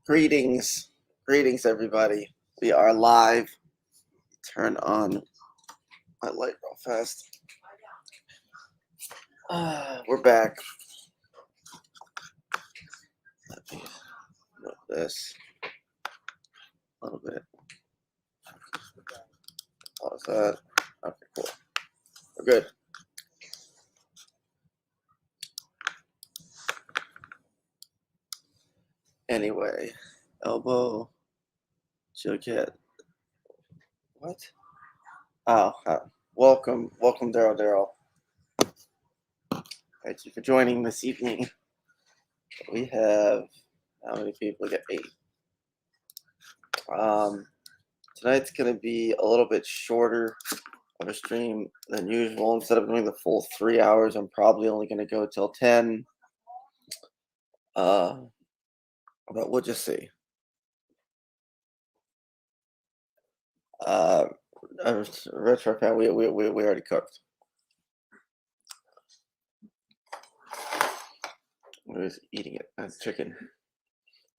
Greetings, everybody. We are live. Turn on my light real fast. We're back. Let me move this a little bit. Pause that. Okay, cool. We're good. Anyway, elbow, Jughead. What? Oh, welcome, Daryl. Thank you for joining this evening. We have how many people? We got 8. Tonight's gonna be a little bit shorter of a stream than usual. Instead of doing the full 3 hours, I'm probably only gonna go till 10. But we'll just see. Retro fan, we already cooked. We was eating it. That's chicken.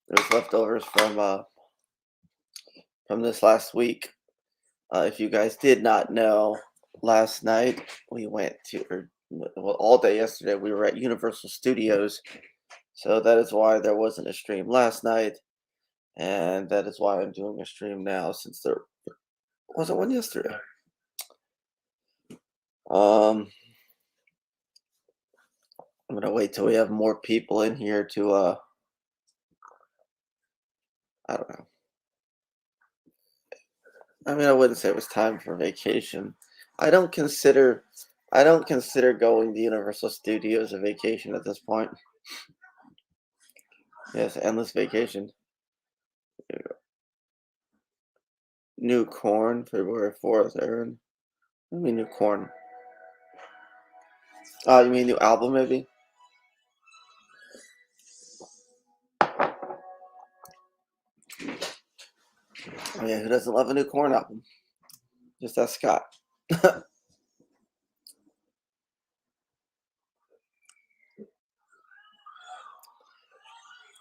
There was leftovers from this last week. If you guys did not know, last night we went to, all day yesterday we were at Universal Studios. So that is why there wasn't a stream last night, and that is why I'm doing a stream now, since there wasn't one yesterday. I'm gonna wait till we have more people in here to I don't know. I mean, I wouldn't say it was time for vacation. I don't consider going to Universal Studios a vacation at this point. Yes, endless vacation. New corn, February 4th, Aaron. What do you mean new corn? Oh, you mean new album, maybe? Oh yeah, who doesn't love a new corn album? Just ask Scott.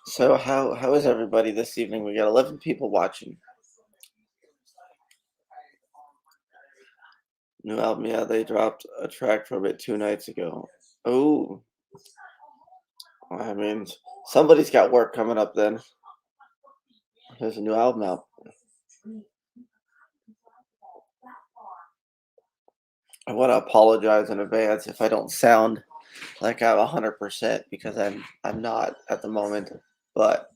So how is everybody this evening? We got 11 people watching. New album, yeah, they dropped a track from it 2 nights ago. Oh, I mean, somebody's got work coming up then. There's a new album out. I want to apologize in advance if I don't sound like I'm 100%, because I'm not at the moment, but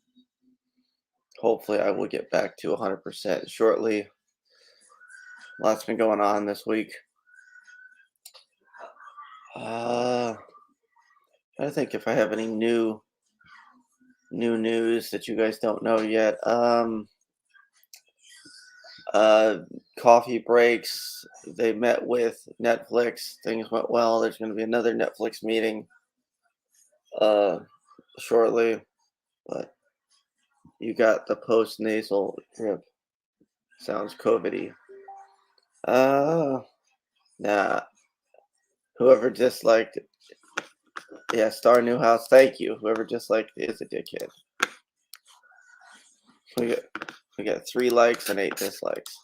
hopefully I will get back to 100% shortly. Lots been going on this week. I think if I have any new news that you guys don't know yet. Coffee breaks. They met with Netflix. Things went well. There's going to be another Netflix meeting shortly, but you got the post nasal drip. Sounds COVIDy. Nah. Whoever disliked it. Yeah, Star Newhouse, thank you. Whoever disliked it is a dickhead. We got 3 likes and 8 dislikes.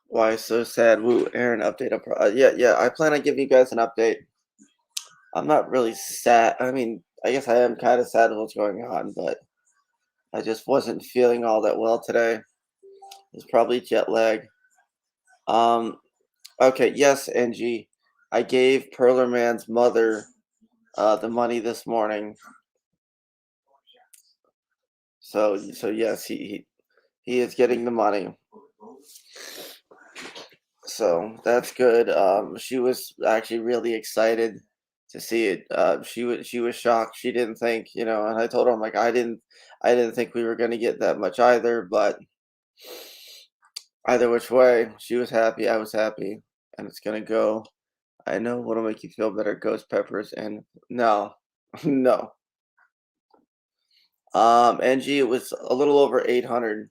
Why so sad? Woo, Aaron, update on yeah, I plan on giving you guys an update. I'm not really sad. I mean, I guess I am kind of sad with what's going on, but I just wasn't feeling all that well today. It's probably jet lag. Okay, yes, Angie. I gave Perlerman's mother the money this morning. So yes, he is getting the money. So that's good. She was actually really excited to see it. She was shocked. She didn't think, and I told her, I'm like, I didn't think we were gonna get that much either, but either which way, she was happy, I was happy, and it's gonna go. I know what'll make you feel better, ghost peppers, and no, no. Angie, it was a little over 800.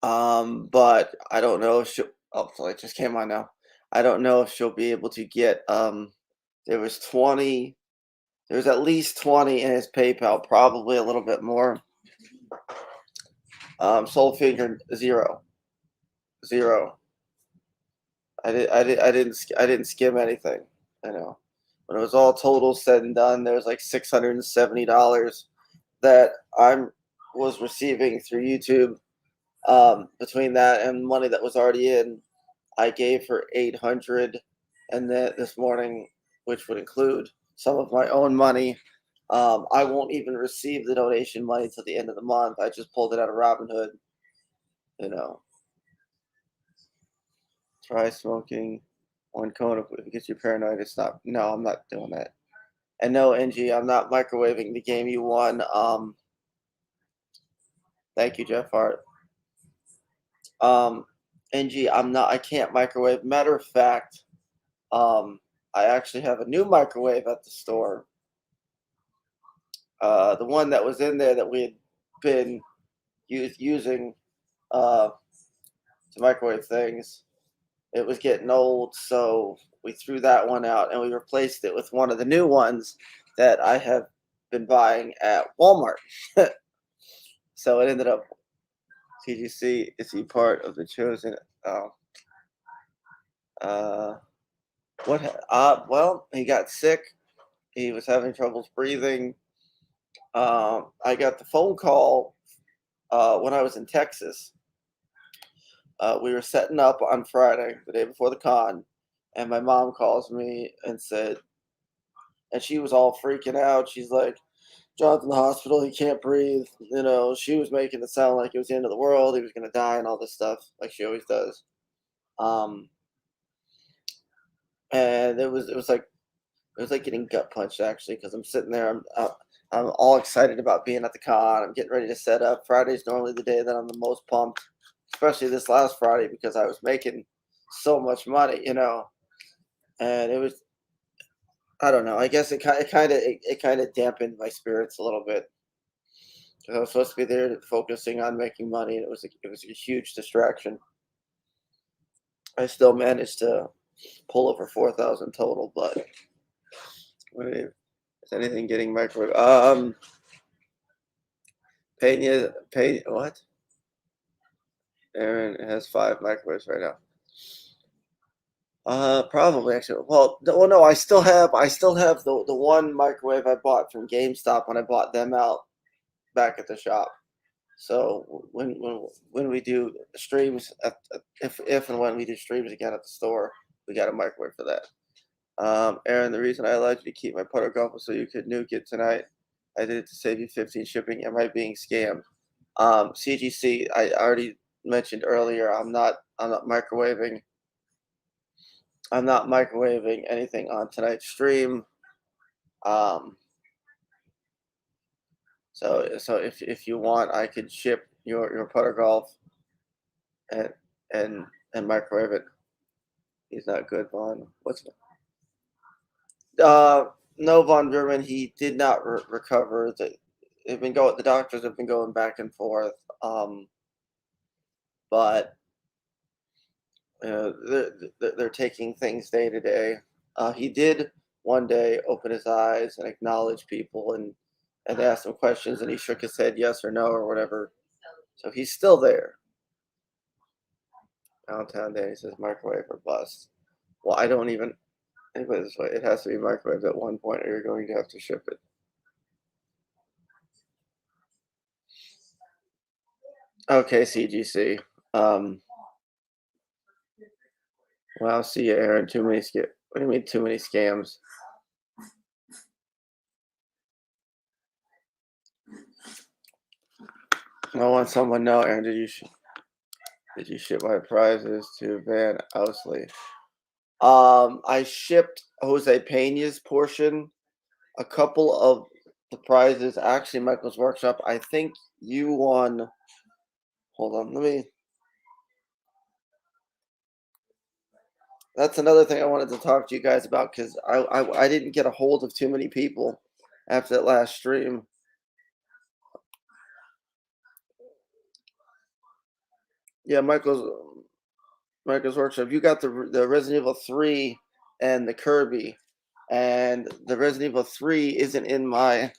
But I don't know if she'll. Oh, so it just came on now. I don't know if she'll be able to get. There was 20 There's at least 20 in his PayPal, probably a little bit more. Soul figure zero, zero. I didn't skim anything. I know. When it was all total said and done, there was like $670 that I was receiving through YouTube. Between that and money that was already in, I gave her 800, and then this morning, which would include some of my own money. I won't even receive the donation money till the end of the month. I just pulled it out of Robinhood. You know, try smoking one cone if it gets you paranoid. It's not. No, I'm not doing that. And no, NG, I'm not microwaving the game you won. Thank you, Jeff Hart. Um, NG, I'm not. I can't microwave. Matter of fact, I actually have a new microwave at the store. The one that was in there that we had been using to microwave things, it was getting old, so we threw that one out and we replaced it with one of the new ones that I have been buying at Walmart. So it ended up. TGC, is he part of the chosen? Oh, uh, what? Well, he got sick. He was having troubles breathing. I got the phone call when I was in Texas. We were setting up on Friday, the day before the con, and my mom calls me and said, and she was all freaking out. She's like, "John's in the hospital. He can't breathe." You know, she was making it sound like it was the end of the world. He was going to die and all this stuff, like she always does. Um, and it was like getting gut punched actually, because I'm sitting there. I'm all excited about being at the con. I'm getting ready to set up. Friday's normally the day that I'm the most pumped, especially this last Friday because I was making so much money, you know. And it was, I don't know. I guess it kind of dampened my spirits a little bit. 'Cause I was supposed to be there focusing on making money, and it was a huge distraction. I still managed to pull over 4,000 total, but what is anything getting microwave? Pena, what? Aaron has 5 microwaves right now. Probably actually. Well, no, I still have the one microwave I bought from GameStop when I bought them out back at the shop. So when we do streams, if and when we do streams again at the store, we got a microwave for that. Aaron, the reason I allowed you to keep my putter golf was so you could nuke it tonight. I did it to save you 15 shipping. Am I being scammed? CGC, I already mentioned earlier. I'm not microwaving. I'm not microwaving anything on tonight's stream. Um, so if you want, I could ship your putter golf and and and microwave it. He's not good, Vaughn. What's uh no, Von Verman? He did not recover. The doctors have been going back and forth. But they're taking things day to day. He did one day open his eyes and acknowledge people and ask them questions, and he shook his head yes or no or whatever. So he's still there. Downtown Danny says microwave or bust. Well, I don't even anyway this way. It has to be microwaved at one point, or you're going to have to ship it. Okay, CGC. Well, see you, Aaron. Too many scams. What do you mean too many scams? I want someone to know, Aaron. Did you ship my prizes to Van Ousley? I shipped Jose Pena's portion. A couple of the prizes, actually, Michael's Workshop. I think you won. Hold on, let me. That's another thing I wanted to talk to you guys about because I didn't get a hold of too many people after that last stream. Yeah, Michael's Workshop. You got the Resident Evil 3 and the Kirby. and the Resident Evil 3 isn't even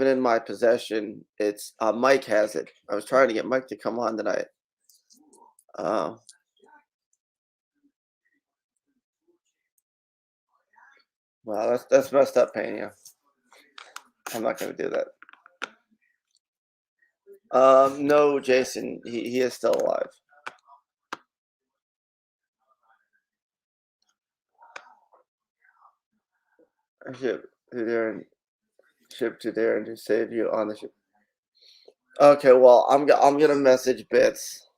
in my possession. It's Mike has it. I was trying to get Mike to come on tonight. Uh, well, that's messed up, Pena. I'm not going to do that. No, Jason. He is still alive. Ship to Darren. Ship to Darren to save you on the ship. Okay, well, I'm gonna message Bits.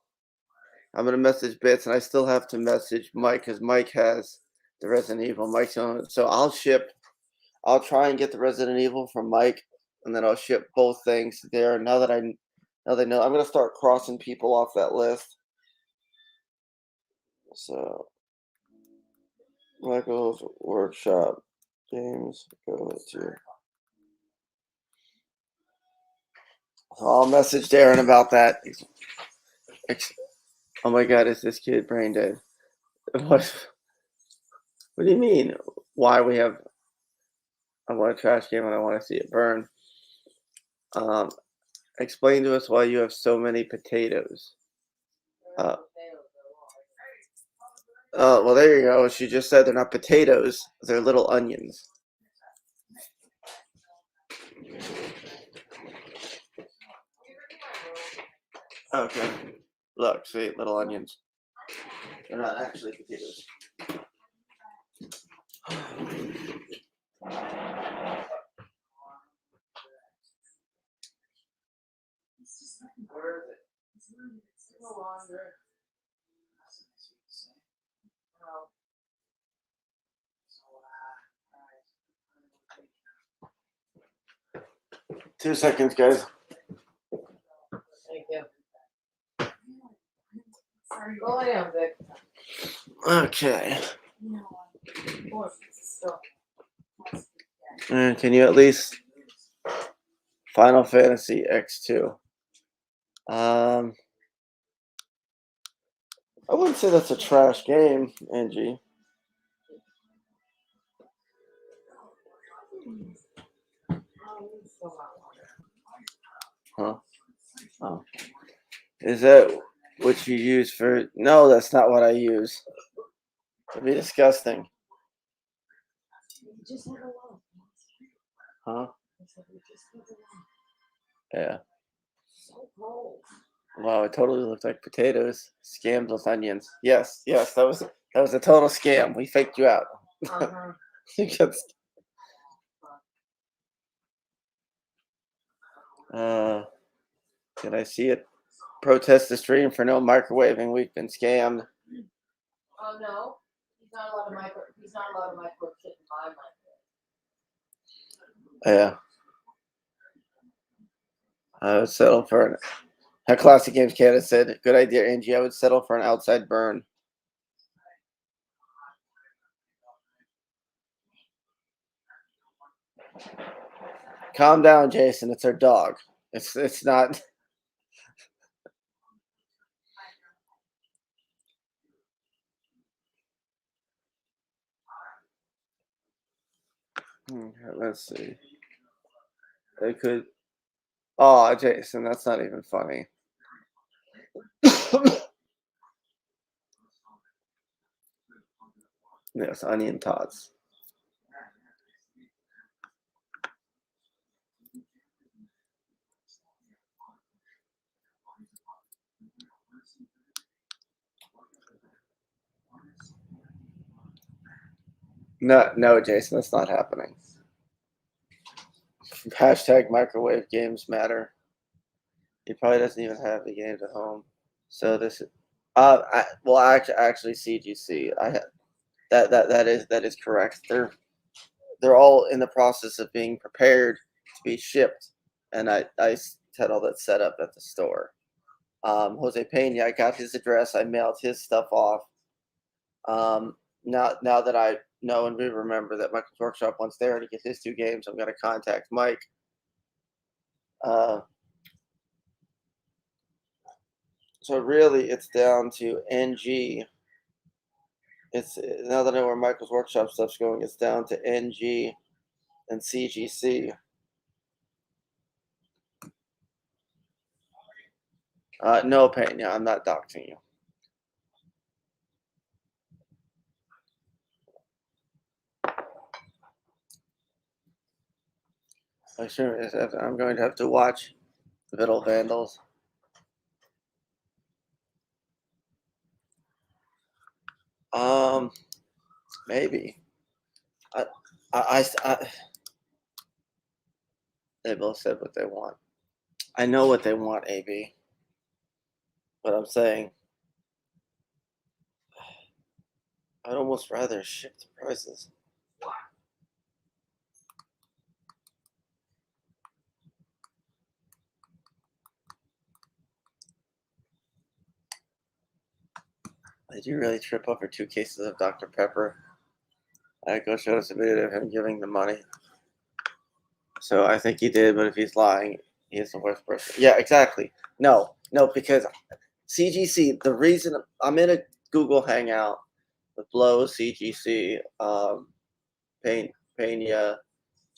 I'm gonna message Bits, and I still have to message Mike because Mike has the Resident Evil. Mike's on it, so I'll ship. I'll try and get the Resident Evil from Mike, and then I'll ship both things there. Now they know, I'm gonna start crossing people off that list. So Michael's workshop games go to. So I'll message Darren about that. Oh my God, is this kid brain dead? What? What do you mean? Why we have? I want a trash can and I want to see it burn. Um, Explain to us why you have so many potatoes. Uh, well, there you go. She just said they're not potatoes; they're little onions. Okay. Look, see, little onions. They're not actually potatoes. Where is it? It's no longer. 2 seconds, guys. Thank you. Go lay down, Vic. Okay. And can you at least Final Fantasy X2? I wouldn't say that's a trash game, Angie. Huh? Oh. Is that what you use for? No, that's not what I use. It'd be disgusting. Huh? Yeah. Wow, it totally looked like potatoes. Scammed with onions. Yes, that was a total scam. We faked you out. Did I see it? Protest the stream for no microwaving. We've been scammed. Oh no, he's not allowed to microwave shit in my microwave. Yeah. I would settle for a Classic Games Canada said, good idea, Angie. I would settle for an outside burn. Calm down, Jason. It's our dog. It's not. Let's see. They could. Oh, Jason, that's not even funny. Yes, onion tots. No, Jason, that's not happening. Hashtag microwave games matter. He probably doesn't even have the games at home. So this, actually, CGC. I have that is correct. They're all in the process of being prepared to be shipped, and I had all that set up at the store. Jose Pena, I got his address. I mailed his stuff off. Now that I know and we remember that Michael's Workshop wants there to get his 2 games, I'm going to contact Mike. So really, it's down to NG It's now that I know where Michael's workshop stuff's going, it's down to NG and CGC. No, Pena, I'm not doxing you. I'm going to have to watch Little Vandals. Maybe. I, I, they both said what they want. I know what they want, AB. But I'm saying, I'd almost rather ship the prices. Did you really trip over 2 cases of Dr. Pepper? I go show us a video of him giving the money. So I think he did, but if he's lying, he's the worst person. Yeah, exactly. No, because CGC, the reason I'm in a Google Hangout with Blow, CGC, Pena,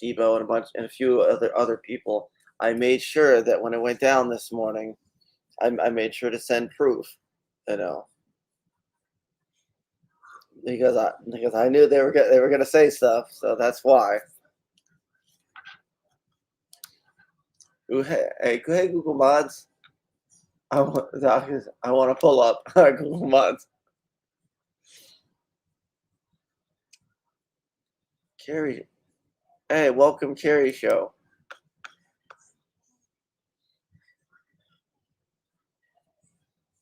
Debo, and a few other people. I made sure that when it went down this morning, I made sure to send proof, you know, because I knew they were gonna say stuff, so that's why. Ooh, hey, Google Mods. I want to pull up Google Mods. Carrie, hey, welcome Carrie Show.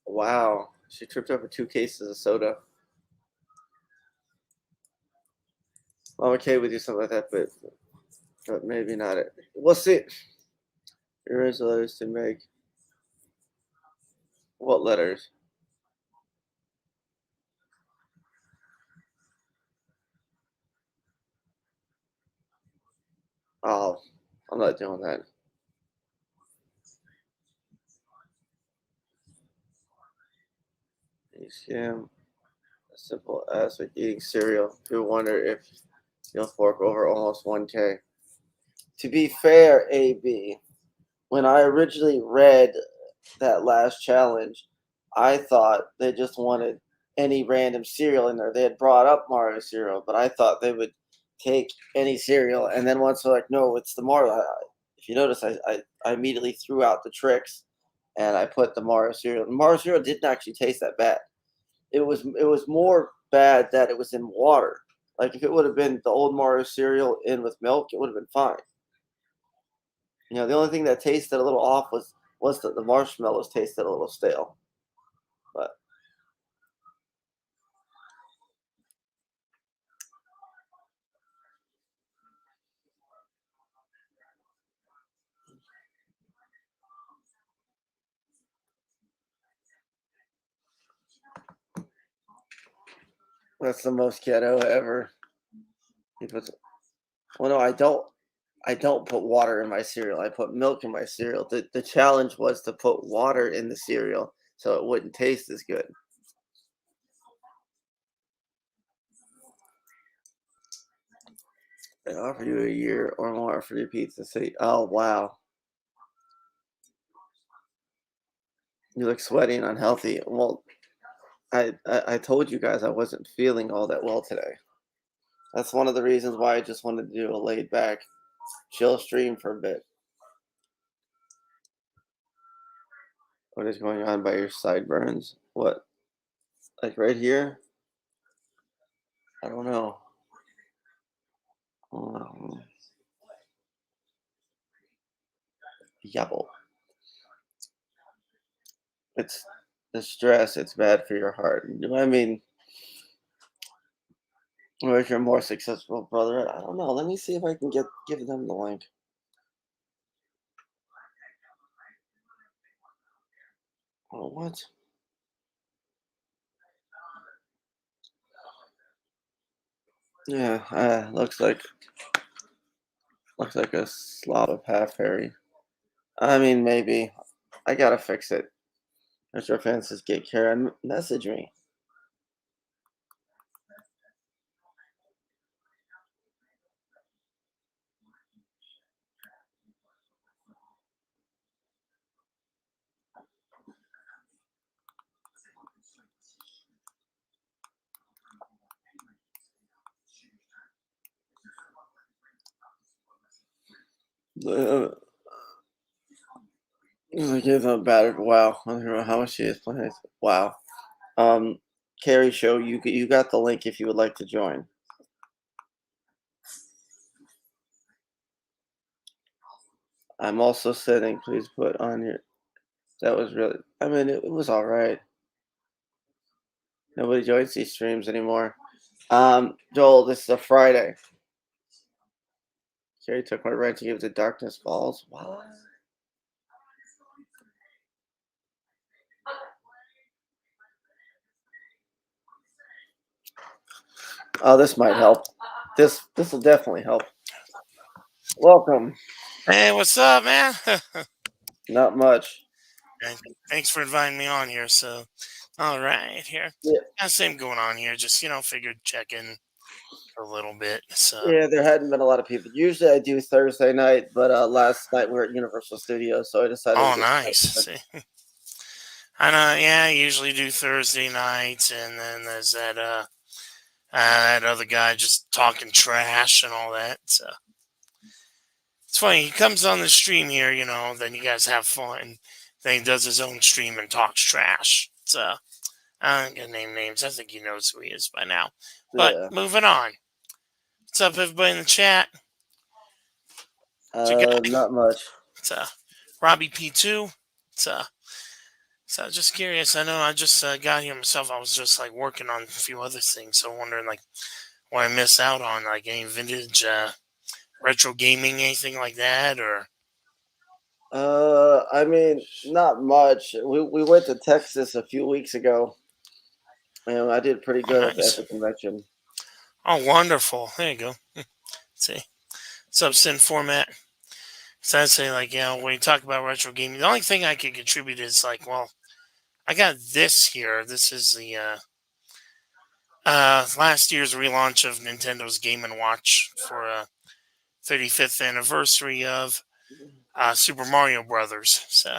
Wow, she tripped over 2 cases of soda. I'm okay with you something like that, but maybe not it. We'll see. There is letters to make. What letters? Oh, I'm not doing that. Scam. As simple as like eating cereal. People wonder if you'll fork over almost 1K. To be fair, AB, when I originally read that last challenge, I thought they just wanted any random cereal in there. They had brought up Mario cereal, but I thought they would take any cereal. And then once they're like, no, it's the Mario. If you notice, I immediately threw out the tricks and I put the Mario cereal. The Mario cereal didn't actually taste that bad. It was more bad that it was in water. Like if it would have been the old Mario cereal in with milk, it would have been fine. The only thing that tasted a little off was that the marshmallows tasted a little stale. But that's the most ghetto ever. He puts, well, no, I don't. I don't put water in my cereal. I put milk in my cereal. The challenge was to put water in the cereal so it wouldn't taste as good. They offer you a year or more for your pizza. Say, oh wow, you look sweaty and unhealthy. Well, I told you guys I wasn't feeling all that well today. That's one of the reasons why I just wanted to do a laid back, chill stream for a bit. What is going on by your sideburns? What? Like right here? I don't know. Um, Yabble. It's the stress. It's bad for your heart. I mean, where's your more successful brother? I don't know. Let me see if I can give them the link. Oh, what? Yeah, looks like a slob of half Harry. I mean, maybe. I gotta fix it. Mr. Fences, get care and message me. Uh, I gave them a battered. Wow, I don't know how much she is playing. Wow. Um, Carrie Show, you got the link if you would like to join. I'm also sitting. Please put on your. That was really. I mean, it was all right. Nobody joins these streams anymore. Joel, this is a Friday. Carrie took my right to give the darkness balls. What? Oh, this might help. This will definitely help. Welcome. Hey, what's up, man? Not much. And thanks for inviting me on here. So, all right, here. Yeah, Yeah, same going on here. Just, figured check in for a little bit. So, yeah. There hadn't been a lot of people. Usually I do Thursday night, but last night we were at Universal Studios, so I decided to oh, do. nice. See, I know, yeah, I usually do Thursday nights. And then there's that other guy just talking trash and all that. So, it's funny. He comes on the stream here, then you guys have fun. Then he does his own stream and talks trash. So, I'm not gonna name names. I think he knows who he is by now. But Yeah. moving on. What's up, everybody in the chat? It's your guy. Not much. It's Robbie P2. It's so just curious. I know I just got here myself. I was just like working on a few other things, so wondering like what I miss out on, like any vintage retro gaming, anything like that, or I mean, not much. We went to Texas a few weeks ago, and I did pretty oh, good at nice. the convention. Oh, wonderful. There you go. Let's see. Subsyn format. So I'd say like, when you talk about retro gaming, the only thing I could contribute is like, well, I got this here. This is the last year's relaunch of Nintendo's Game and Watch for 35th anniversary of Super Mario Brothers. So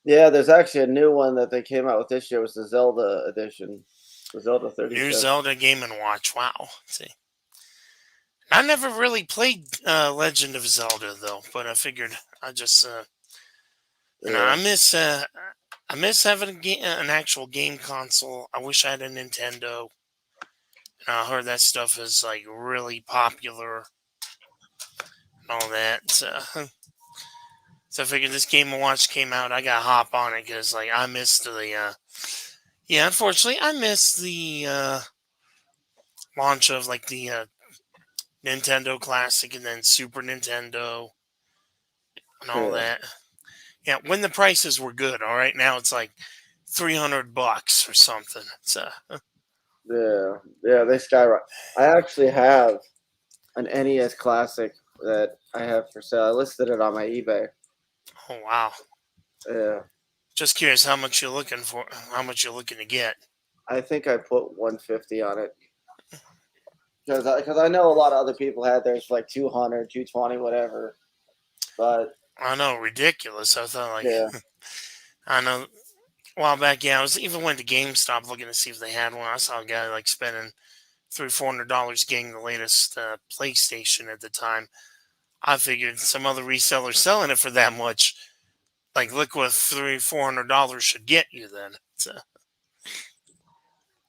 Yeah, there's actually a new one that they came out with this year. It was the Zelda edition, the Zelda new 35th. Zelda Game and Watch. Wow. Let's see, I never really played Legend of Zelda though, but I figured I just Yeah, I miss having an actual game console. I wish I had a Nintendo. I heard that stuff is like really popular and all that. So I figured this Game and Watch came out. I got to hop on it because like I missed the yeah, unfortunately, I missed the launch of like the Nintendo Classic and then Super Nintendo and all yeah, that. Yeah, when the prices were good. All right, now it's like $300 or something. So, yeah, yeah. They skyrocket. I actually have an NES Classic that I have for sale. I listed it on my eBay. oh wow. Yeah, Just curious how much you're looking for, how much you're looking to get. I think I put 150 on it because I know a lot of other people had theirs for like 200, 220, whatever. But I know, ridiculous. I thought like, yeah, I know, a while back, yeah, I was even went to GameStop looking to see if they had one. I saw a guy like spending $300-$400 getting the latest PlayStation at the time. I figured some other reseller selling it for that much. Like, look what $300-$400 should get you then. So,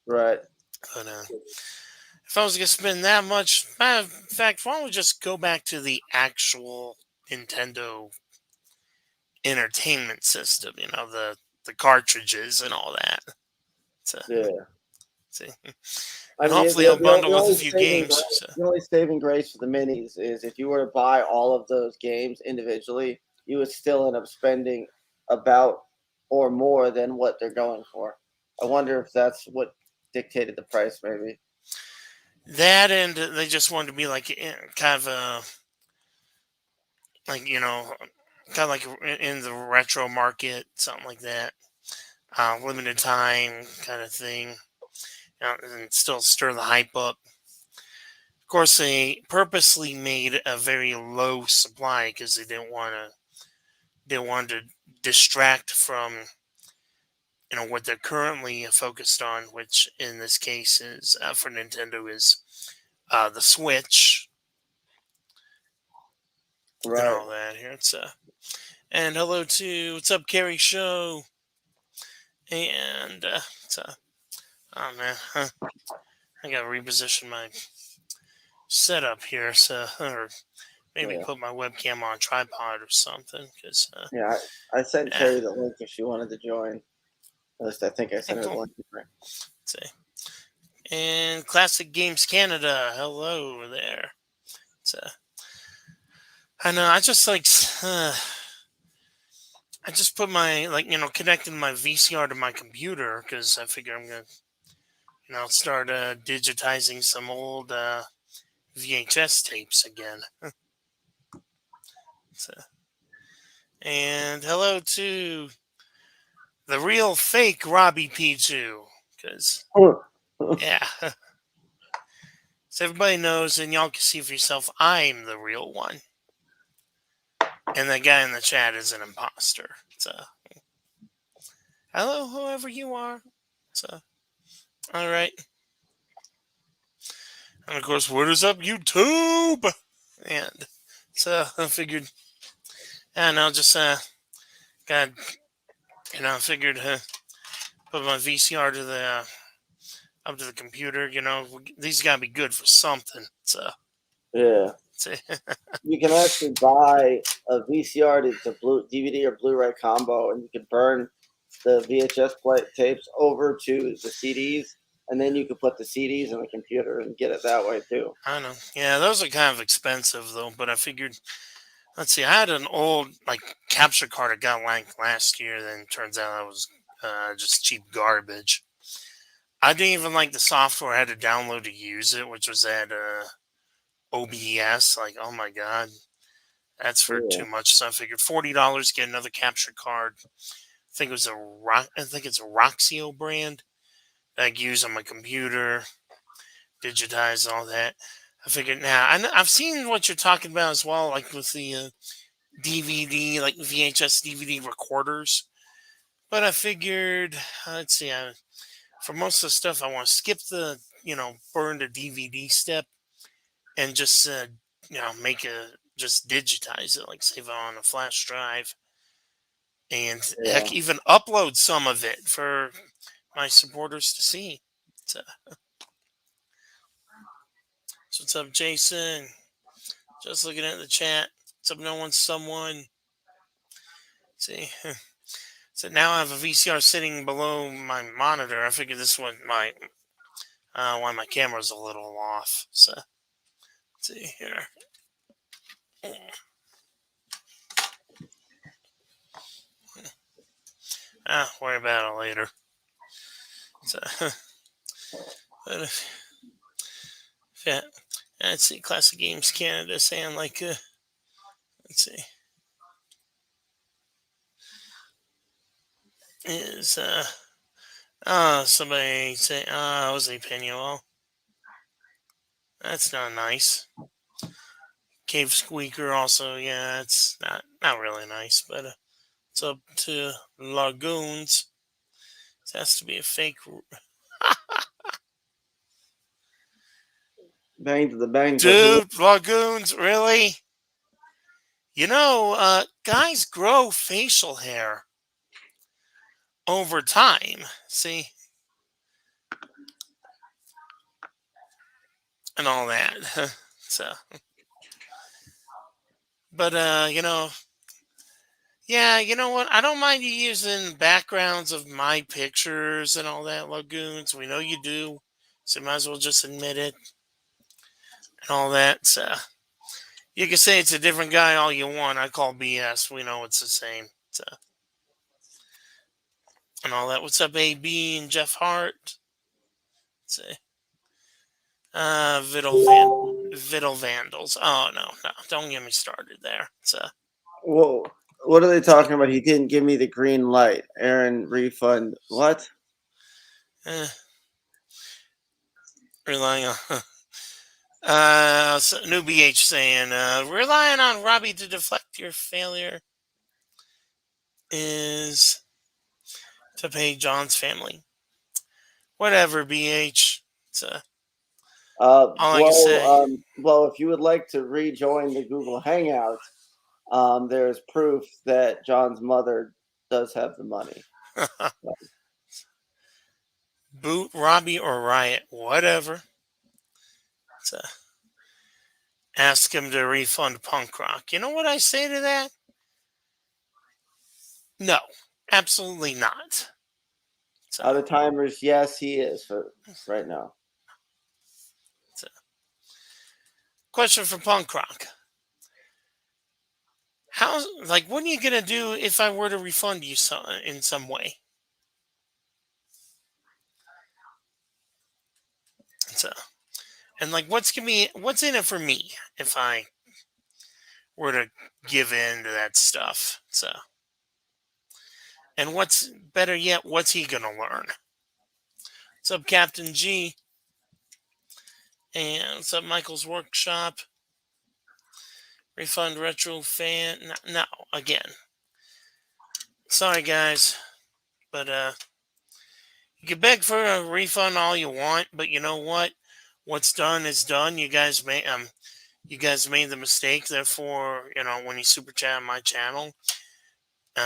right. but if I was gonna spend that much, in fact, why don't we just go back to the actual Nintendo entertainment system? The cartridges and all that. So, Yeah. see, I and mean, hopefully it'll bundle the with a only few games. So, the only saving grace for the minis is if you were to buy all of those games individually, you would still end up spending about or more than what they're going for. I wonder if that's what dictated the price, maybe. that and they just wanted to be like kind of like kind of like in the retro market, something like that, limited time kind of thing, and still stir the hype up. Of course, they purposely made a very low supply because they wanted to distract from what they're currently focused on, which in this case is for Nintendo is the Switch. and Right. all that here. And hello to what's up, Carrie Show, and oh man, I gotta reposition my setup here, so or maybe Yeah. put my webcam on a tripod or something, because Yeah. I sent yeah. Carrie the link if she wanted to join. At least I think I sent her the Let's link. see. And Classic Games Canada, hello there. So I know I just like I just put my connecting my VCR to my computer because I figure I'm gonna start digitizing some old VHS tapes again. So, and hello to the real fake Robbie Pichu, because yeah, so everybody knows and y'all can see for yourself I'm the real one, and the guy in the chat is an imposter. So hello, whoever you are. So all right, and of course, what is up, YouTube? And so I figured, and I'll just got I figured put my VCR to the up to the computer. These gotta be good for something. So, Yeah. so You can actually buy a VCR to DVD or Blu-ray combo, and you can burn the VHS tapes over to the CDs, and then you could put the CDs in the computer and get it that way too. I don't know. Yeah, those are kind of expensive though. But I figured, let's see, I had an old capture card I got last year. Then turns out that was just cheap garbage. I didn't even like the software I had to download to use it, which was that OBS. Like, oh my god, that's for Yeah, too much. So I figured $40 get another capture card. I think it's a Roxio brand that I can use on my computer, digitize all that. I figured now I've seen what you're talking about as well, like with the DVD, like VHS DVD recorders. But I figured, let's see, for most of the stuff, I want to skip the burn the DVD step and just make just digitize it, like save it on a flash drive, and yeah. heck, even upload some of it for my supporters to see. So, so what's up, Jason? Just looking at the chat. What's up, no one, someone? See, so now I have a VCR sitting below my monitor. I figured this one might why my camera's a little off. So let's see here. Worry about it later. So, but yeah, let's see. Classic Games Canada saying let's see, is somebody saying Jose Penuel. That's not nice. Cave Squeaker also, yeah, it's not really nice, but it's up to Lagoons. It has to be a fake. Bang to the bang, but who? Dude, Lagoons, really? Guys grow facial hair over time. See, and all that. So, but yeah, you know what? I don't mind you using backgrounds of my pictures and all that, Lagoons. We know you do, so you might as well just admit it and all that. So you can say it's a different guy all you want. I call BS. We know it's the same. So and all that. What's up, AB and Jeff Hart? Let's see. Viddle Vandals. Oh no, don't get me started there. Whoa, what are they talking about? He didn't give me the green light. Aaron, refund. What? Eh, relying on New BH saying relying on Robbie to deflect your failure is to pay John's family. Whatever, BH. It's all I can say. Well, if you would like to rejoin the Google Hangouts, there's proof that John's mother does have the money. Boot, Robbie, or Riot, whatever. So, ask him to refund punk rock. You know what I say to that? No, absolutely not. So, Out of timers, yes, he is for right now. question for punk rock. How, like, what are you gonna do if I were to refund you in some way? So, and like, what's in it for me if I were to give in to that stuff? So, and what's better yet, what's he gonna learn? What's up, Captain G? And what's up, Michael's Workshop? Refund retro fan? No, again. Sorry, guys, but you can beg for a refund all you want, but you know what? What's done is done. You guys made the mistake. Therefore, when you super chat on my channel,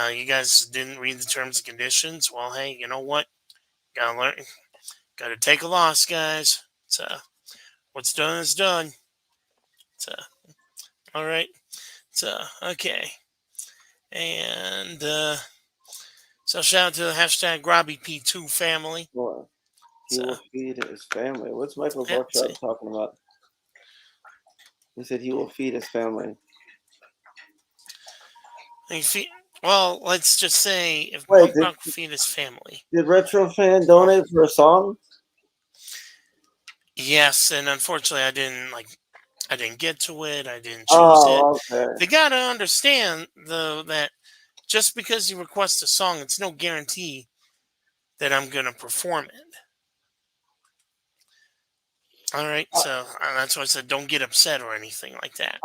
you guys didn't read the terms and conditions. Well, hey, you know what? Gotta learn. Gotta take a loss, guys. So, what's done is done. So, all right. So, okay. And so shout out to the hashtag GrobbyP2 family. Well, he So, will feed his family. What's Michael's yeah, Workshop talking about? He said he will feed his family. well, let's just say if Wait, Punk Rock feed his family. did Retro Fan donate for a song? Yes, and unfortunately, I didn't get to it. I didn't choose it. Oh, okay. They gotta understand though that just because you request a song, it's no guarantee that I'm gonna perform it. All right, so that's why I said don't get upset or anything like that.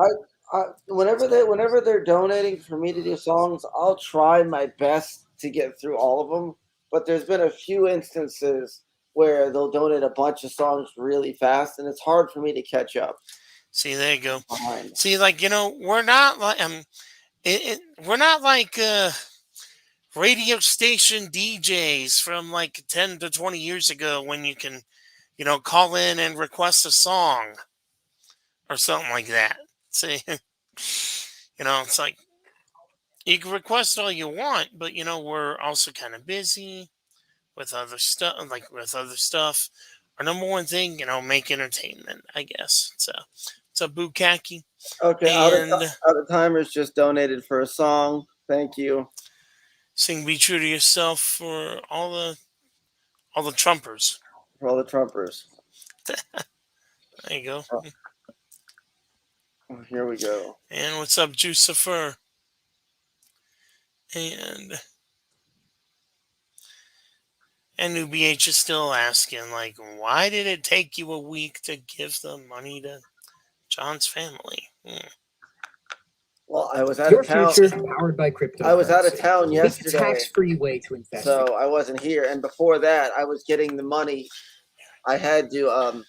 Whenever they're donating for me to do songs, I'll try my best to get through all of them. But there's been a few instances where they'll donate a bunch of songs really fast, and it's hard for me to catch up. See, there you go. Behind. See, like we're not like we're not like radio station DJs from like 10 to 20 years ago when you can, call in and request a song or something like that. See, it's like you can request all you want, but we're also kind of busy with other stuff, Our number one thing, make entertainment, I guess. So, it's a bukkake. Okay, And out of timers just donated for a song. Thank you. sing "Be True to Yourself" for all the Trumpers. For all the Trumpers. There you go. Oh, here we go. And what's up, Jucifer? And New BH is still asking, like, why did it take you a week to give the money to John's family? Well, I was out of town. Future powered by crypto. I was out of town yesterday. It's a tax-free way to invest. So I wasn't here, and before that, I was getting the money. I had to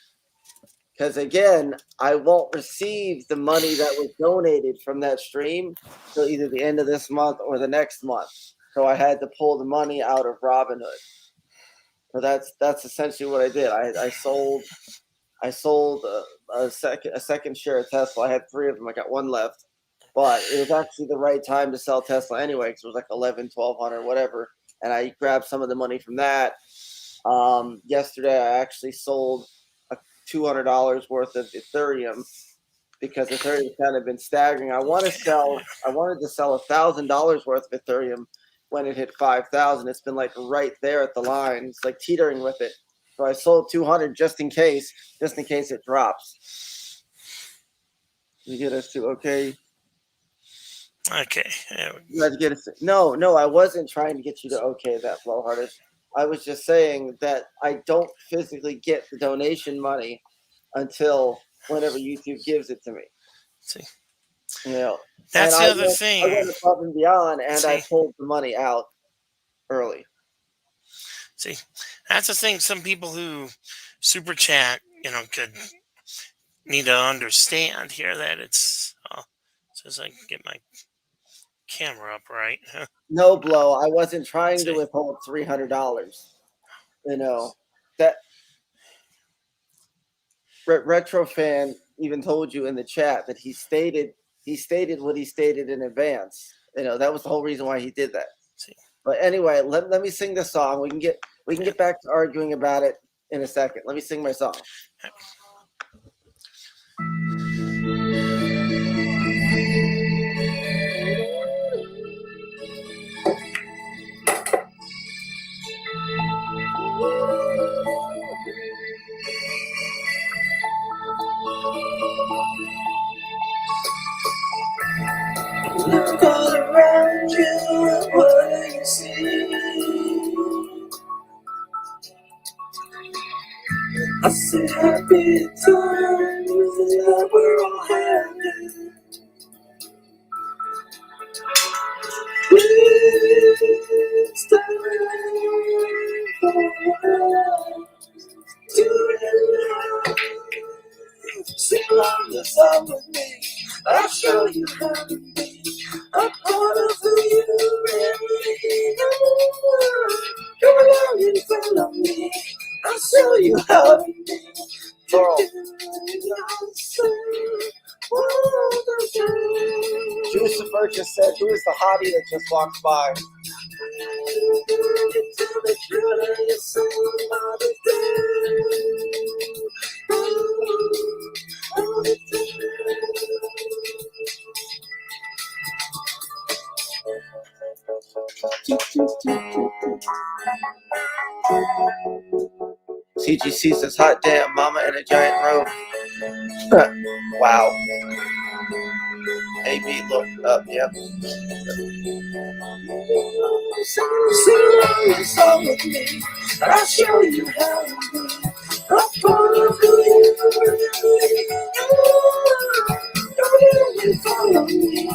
because again, I won't receive the money that was donated from that stream till either the end of this month or the next month. So I had to pull the money out of Robinhood. So that's essentially what I did. I sold a second share of Tesla. I had 3 of them. I got 1 left, but it was actually the right time to sell Tesla anyway because it was like 1,100, whatever. And I grabbed some of the money from that. Yesterday, I actually sold $200 worth of Ethereum because Ethereum's kind of been staggering. I wanted to sell $1,000 worth of Ethereum when it hit 5,000. It's been like right there at the line. It's like teetering with it. So I sold 200 just in case it drops. You get us to okay. Okay. You had to get us. No, I wasn't trying to get you to okay that, Flowhearted. I was just saying that I don't physically get the donation money until whenever YouTube gives it to me. See, that's the other thing. I went above and beyond, and I pulled the money out early. See, that's the thing. Some people who super chat, could need to understand here that it's. So as I can get my camera up right. No, Blow. I wasn't trying to See. withhold $300. You know that retro fan even told you in the chat that he stated what he stated in advance. That was the whole reason why he did that. See. But anyway, let me sing the song. We can get back to arguing about it in a second. Let me sing my song. Look all around you, what do you see? I see happy times that we're all having. It's time for to realize. Sing along the song with me. I'll show you how to be a part of who you really are. Come along and follow me. I'll show you how to be. Lucifer just said, "Who is the hottie that just walked by?" CGC says, "Hot damn, mama in a giant robe." Wow. AB looked up, yep. Sing with me. I'll show you how to be a part of who you really are. Come and follow me.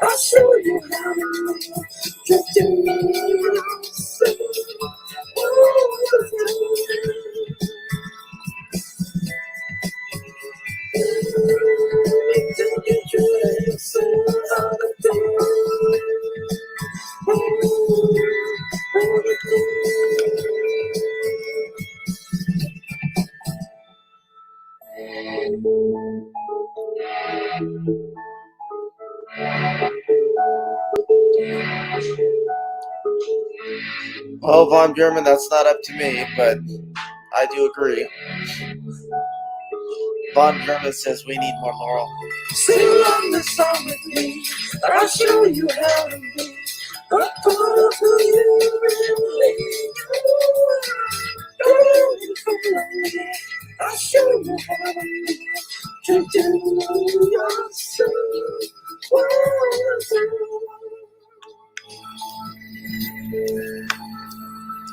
I'll show you how to Well, Von German, that's not up to me, but I do agree. Von German says we need more Laurel. Sing along the song with me. I'll show you how to be a part of who you really are. I'll show you how to do yourself.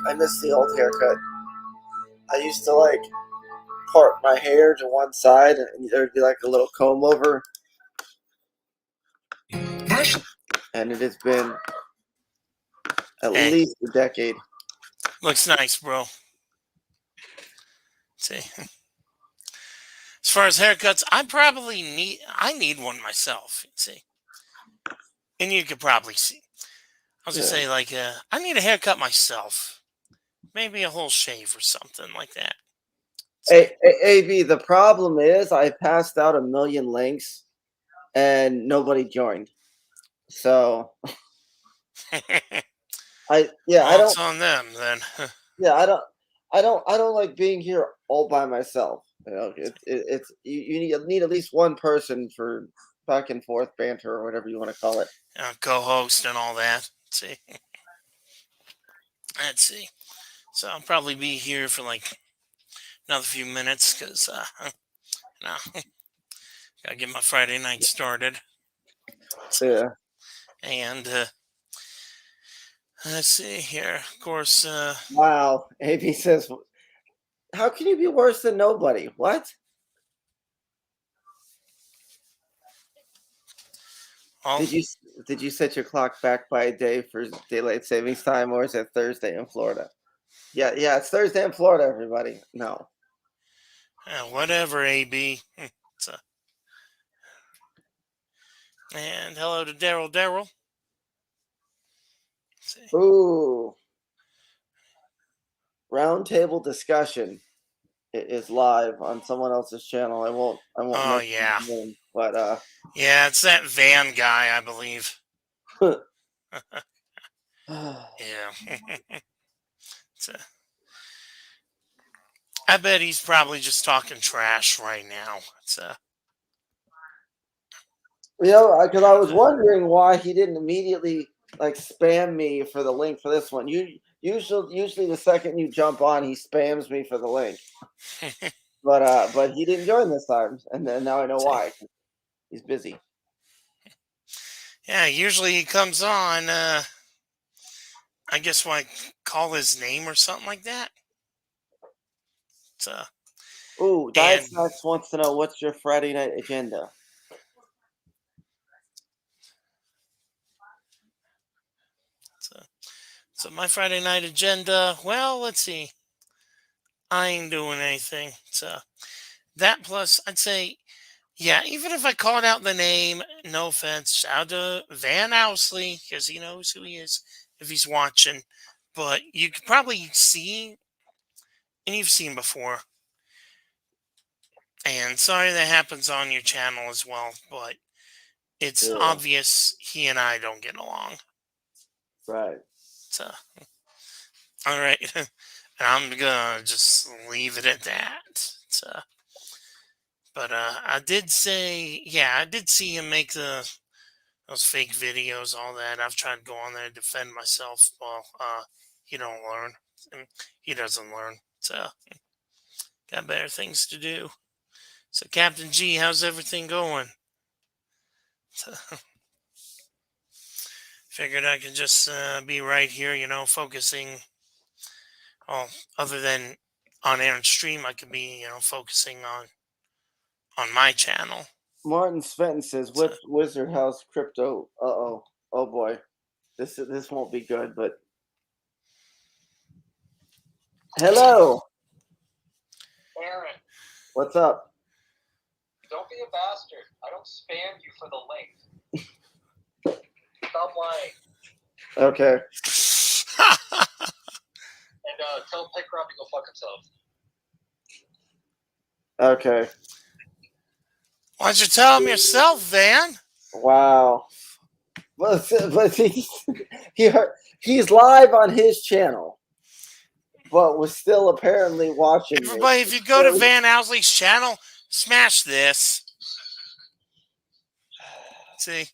I miss the old haircut. I used to part my hair to one side and there'd be like a little comb over. And it has been at least a decade. Looks nice, bro. See. As far as haircuts, I need one myself. See. And you could probably see. I was gonna say, I need a haircut myself. Maybe a whole shave or something like that. AB, the problem is I passed out a million links and nobody joined. So It's on them then. Yeah, I don't like being here all by myself. It's you need at least one person for back and forth banter or whatever you want to call it. Co-host and all that. Let's see. So I'll probably be here for another few minutes because gotta get my Friday night started. Yeah. And let's see here. Of course. Wow. AB says, "How can you be worse than nobody?" What? Well, did you set your clock back by a day for daylight savings time, or is it Thursday in Florida? Yeah, it's Thursday in Florida, everybody. No. Whatever, AB. And hello to Daryl. See. Ooh, roundtable discussion is live on someone else's channel. I won't. Oh mention yeah, his name, but yeah. It's that Van guy, I believe. Yeah. It's I bet he's probably just talking trash right now. because I was The, wondering why he didn't immediately like spam me for the link for this one. Usually the second you jump on, he spams me for the link. But he didn't join this time, and then now I know see. why. He's busy. Yeah, usually he comes on. I guess when I call his name or something like that. It's, Ooh, Diet and Snacks wants to know what's your Friday night agenda. so my Friday night agenda. Well, let's see. I ain't doing anything. That plus, I'd say, yeah. Even if I called out the name, no offense, shout out to Van Ousley because he knows who he is if he's watching. But you could probably see, and you've seen before. And sorry that happens on your channel as well, but it's Yeah, obvious he and I don't get along. right. So, all right. And I'm going to just leave it at that. But I did say, yeah, I did see him make those fake videos, all that. I've tried to go on there and defend myself. Well, he don't learn. And he doesn't learn. Got better things to do. So, Captain G, how's everything going? Figured I could just be right here, focusing. Well, other than on air and stream, I could be, focusing on my channel. Martin Sventon says, So, "Which Wizard House crypto?" Oh boy, this won't be good. But hello, Aaron, what's up? don't be a bastard. I don't spam you for the link. Stop lying. Okay, And tell Pick Rob to go fuck himself. okay, why don't you tell him yourself, Van? wow. But he's live on his channel, but was still apparently watching me. Everybody, if you go to Van Ousley's channel, smash this. See?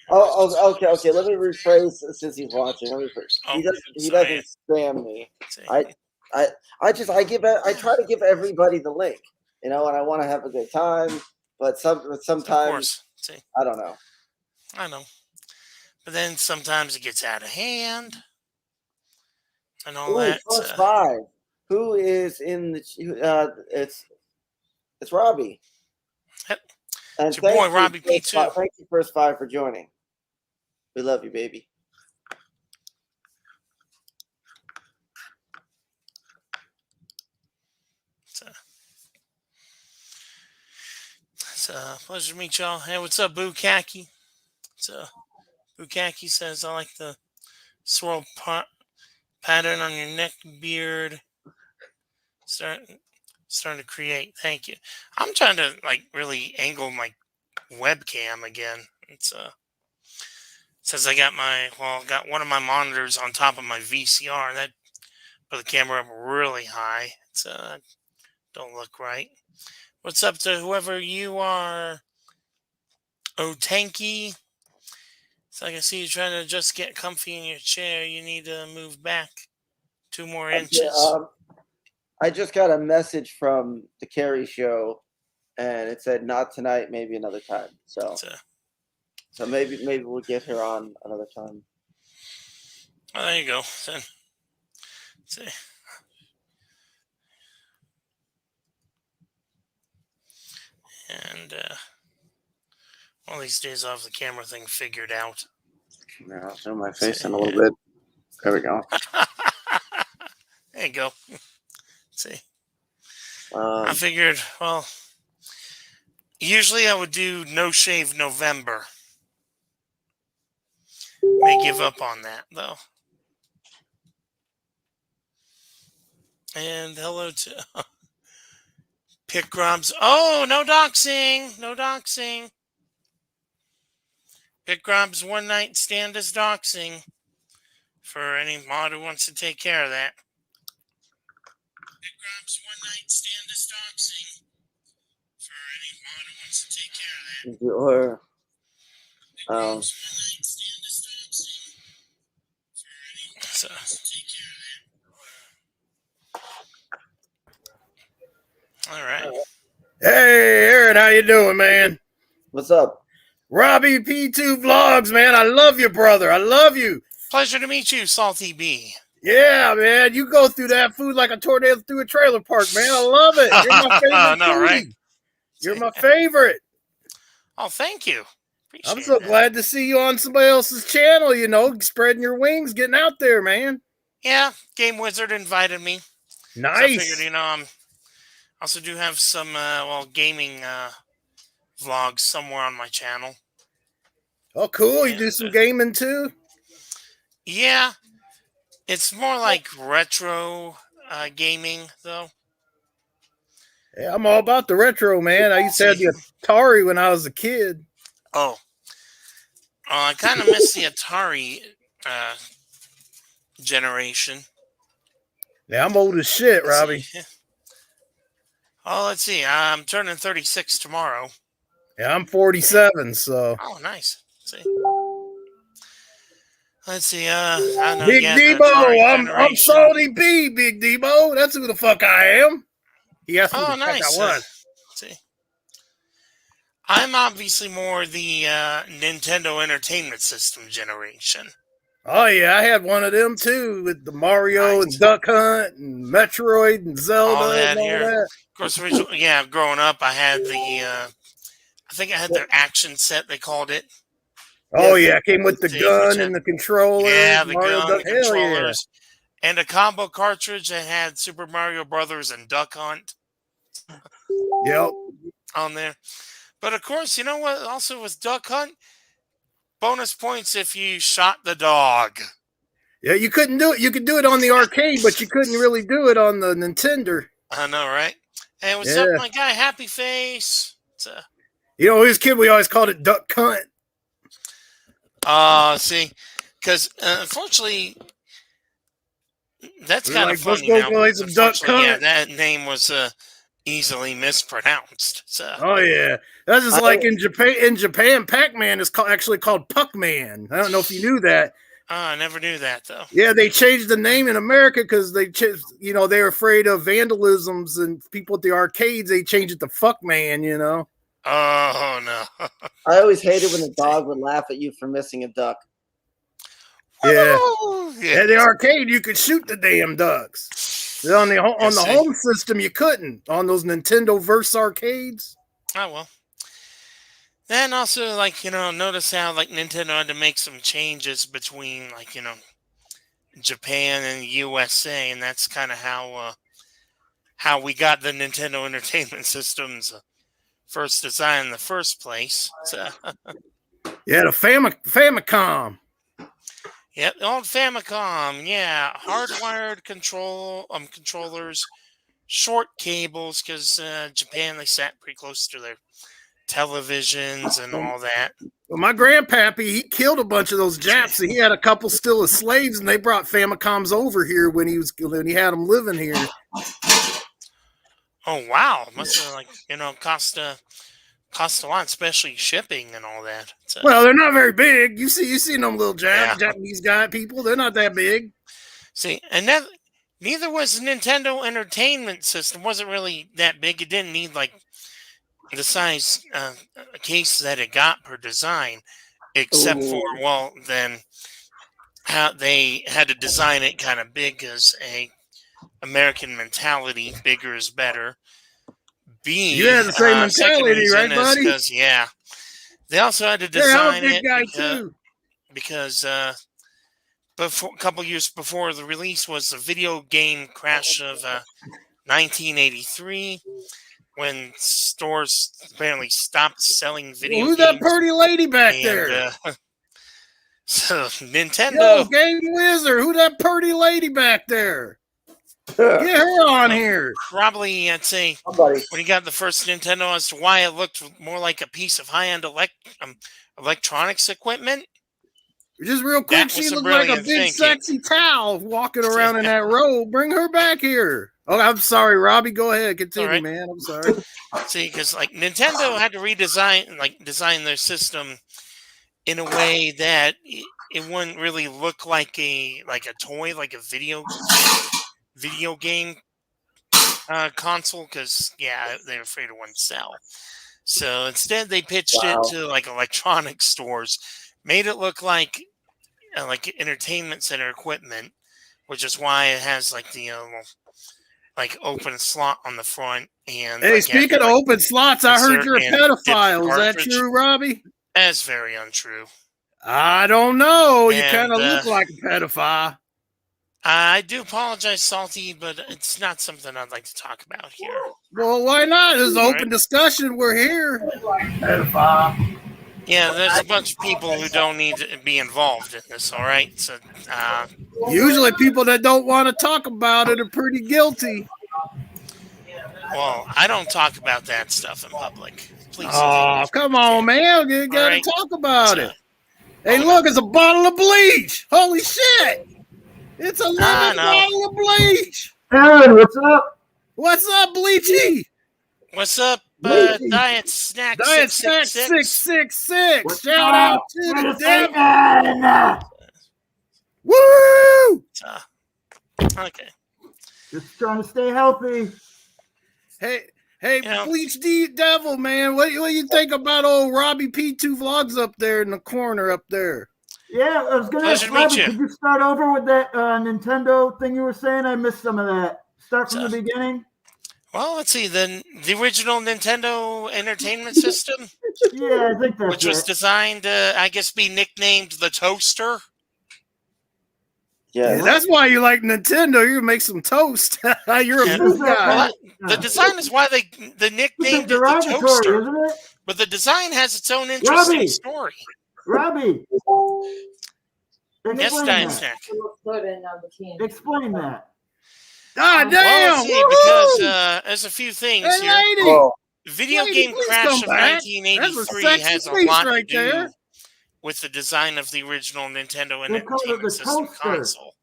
Okay. Let me rephrase since he's watching. Let me rephrase. Oh, He sorry. doesn't spam me. See? I I try to give everybody the link, and I want to have a good time. But Of sometimes course. See? I don't know. I know. But then sometimes it gets out of hand and all Ooh, that. first five. Who is in the? It's Robbie. Yep. And It's your boy, Robbie P2. Thank you, first five, for joining. We love you, baby. It's a pleasure to meet y'all. Hey, what's up, Bukaki? Bukaki says, I like the swirl pattern on your neck beard. Starting to create. Thank you. I'm trying to really angle my webcam again. Says I got got one of my monitors on top of my VCR. That put the camera up really high. Don't look right. What's up to whoever you are? Oh, Tanky. So I can see you trying to just get comfy in your chair. You need to move back 2 more inches. I just got a message from the Carrie Show, and it said not tonight, maybe another time. So maybe we'll get her on another time. Oh, there you go. Then, see. And one of these days I'll have the camera thing figured out. I'll show my face in a little bit. There we go. There you go. See. Um, I figured, usually I would do No Shave November. may give up on that though. And hello to Pick Grubs. Oh, no doxing. No doxing. Pick Grubs one night stand is doxing. For any mod who wants to take care of that. Pick Grubs one night stand is doxing. For any mod who wants to take care of that. Or Pick Grubs one night stand is doxing. For any mod who wants to take care of that. All right. Hey, Aaron, how you doing, man? what's up? Robbie P2 Vlogs, man. I love you, brother. I love you. Pleasure to meet you, Salty B. Yeah, man. You go through that food like a tornado through a trailer park, man. I love it. You're my favorite. No, right? You're my favorite. Oh, thank you. Appreciate I'm so that. glad to see you on somebody else's channel, you know, spreading your wings, getting out there, man. Yeah, Game Wizard invited me. Nice. So I figured, you know, I also do have some, gaming vlogs somewhere on my channel. Oh, cool. You And, do some gaming too? Yeah, it's more like retro gaming, though. Yeah, I'm all about the retro, man. I used to have the Atari when I was a kid. Oh, I kind of miss the Atari generation. Yeah, I'm old as shit, Let's Robbie. see. Oh, let's see. I'm turning 36 tomorrow. Yeah, I'm 47, so. Oh, nice. Let's see. I know. Big yeah, Debo, I'm Salty B, Big Debo. That's who the fuck I am. He asked me Oh, who the fuck nice. I was. See, I'm obviously more the Nintendo Entertainment System generation. Oh yeah, I had one of them too with the Mario Nice. and Duck Hunt and Metroid and Zelda All that and all here. that. Of course, originally, yeah, growing up, I had the, I think I had their action set, they called it. Oh yeah, came with the See, gun which and the controller. Yeah, the Mario gun, Duck. the Hell yeah. controllers, and a combo cartridge that had Super Mario Brothers and Duck Hunt Yep. on there. But of course, you know what? Also with Duck Hunt, bonus points if you shot the dog. Yeah, you couldn't do it. You could do it on the arcade, but you couldn't really do it on the Nintendo. I know, right? And what's Yeah. up, my guy? Happy Face. You know, as a kid, we always called it Duck Hunt. See, because unfortunately, that's kind of like, let's funny go now. play some Duck Unfortunately, yeah, Hunt. that name was easily mispronounced. So, Oh yeah, that's just like in Japan. In Japan, Pac-Man is actually called Puck-Man. I don't know if you knew that. I never knew that though. Yeah, they changed the name in America because they were afraid of vandalisms and people at the arcades. They changed it to Fuck-Man. You know. Oh no! I always hated when the dog would laugh at you for missing a duck. Yeah. Woo! Yeah. At the arcade, you could shoot the damn ducks. On the home system, you couldn't. On those Nintendo Verse arcades. Oh well. Then also, like, you know, notice how like Nintendo had to make some changes between, like, you know, Japan and the USA, and that's kind of how we got the Nintendo Entertainment System's first design in the first place. So, yeah, the Famicom. yeah, the old Famicom. Yeah, hardwired controllers, short cables, because Japan, they sat pretty close to their televisions and all that. Well, my grandpappy, he killed a bunch of those Japs. He had a couple still as slaves, and they brought Famicoms over here when he had them living here. Oh wow, must have, like, you know, cost a lot, especially shipping and all that. So, Well, they're not very big. You seen them little Japanese guy people? They're not that big. see, and neither was the Nintendo Entertainment System. Wasn't really that big. It didn't need like the size case that it got per design, except for, well, then how they had to design it kind of big as a American mentality. Bigger is better. B, You had the same mentality, right, buddy? Because, yeah, they also had to design I'm a big guy it too. because before, a couple years before the release was the video game crash of 1983. When stores apparently stopped selling video games. Who's that pretty lady back there? So Yo, Nintendo, Game Wizard, who that pretty lady back there? Get her on here. probably I'd say Somebody. when he got the first Nintendo, as to why it looked more like a piece of high-end electronics equipment. Just real quick, That she was some looks like a brilliant big, thinking. sexy towel walking around in that robe. Bring her back here. Oh, I'm sorry, Robbie. Go ahead. Continue, right. man. I'm sorry. See, because like Nintendo had to design their system in a way that it wouldn't really look like a toy, like a video game console, because they're afraid it wouldn't sell. So instead, they pitched it to like electronic stores, made it look like entertainment center equipment, which is why it has like the open slot on the front. And Hey, speaking of open slots, I heard you're a pedophile. Is that true, Robbie? That's very untrue. I don't know. You And, kind of look like a pedophile. I do apologize, Salty, but it's not something I'd like to talk about here. Well, why not? This is open discussion. We're here. Pedophile. Yeah, there's a bunch of people who don't need to be involved in this, all right? So, usually people that don't want to talk about it are pretty guilty. Well, I don't talk about that stuff in public. Please. Oh, come on, man. You got to talk about it. Hey, look, it's a bottle of bleach. Holy shit. It's a lemon bottle of bleach. Aaron, what's up? What's up, Bleachy? What's up, Diet Snack? Diet Snack 666. Shout out to the devil. Woo! Okay. Just trying to stay healthy. Hey, Bleach D Devil, man. What do you think about old Robbie P2 Vlogs up there in the corner up there? Yeah, I was going to ask Robbie, could you start over with that Nintendo thing you were saying? I missed some of that. Start from the beginning. Well, let's see. The original Nintendo Entertainment System. Yeah, I think that's which was designed to, I guess, be nicknamed the Toaster. Yeah, that's why you like Nintendo. You make some toast. You're a food guy. Well, the design is why the nickname it the Toaster. Isn't it? But the design has its own interesting story. Robbie. Yes, Diane Snack. Explain that. Ah, damn! Well, see, because there's a few things here. Whoa. Video Game Crash of 1983 has a lot to do with the design of the original Nintendo Entertainment System console.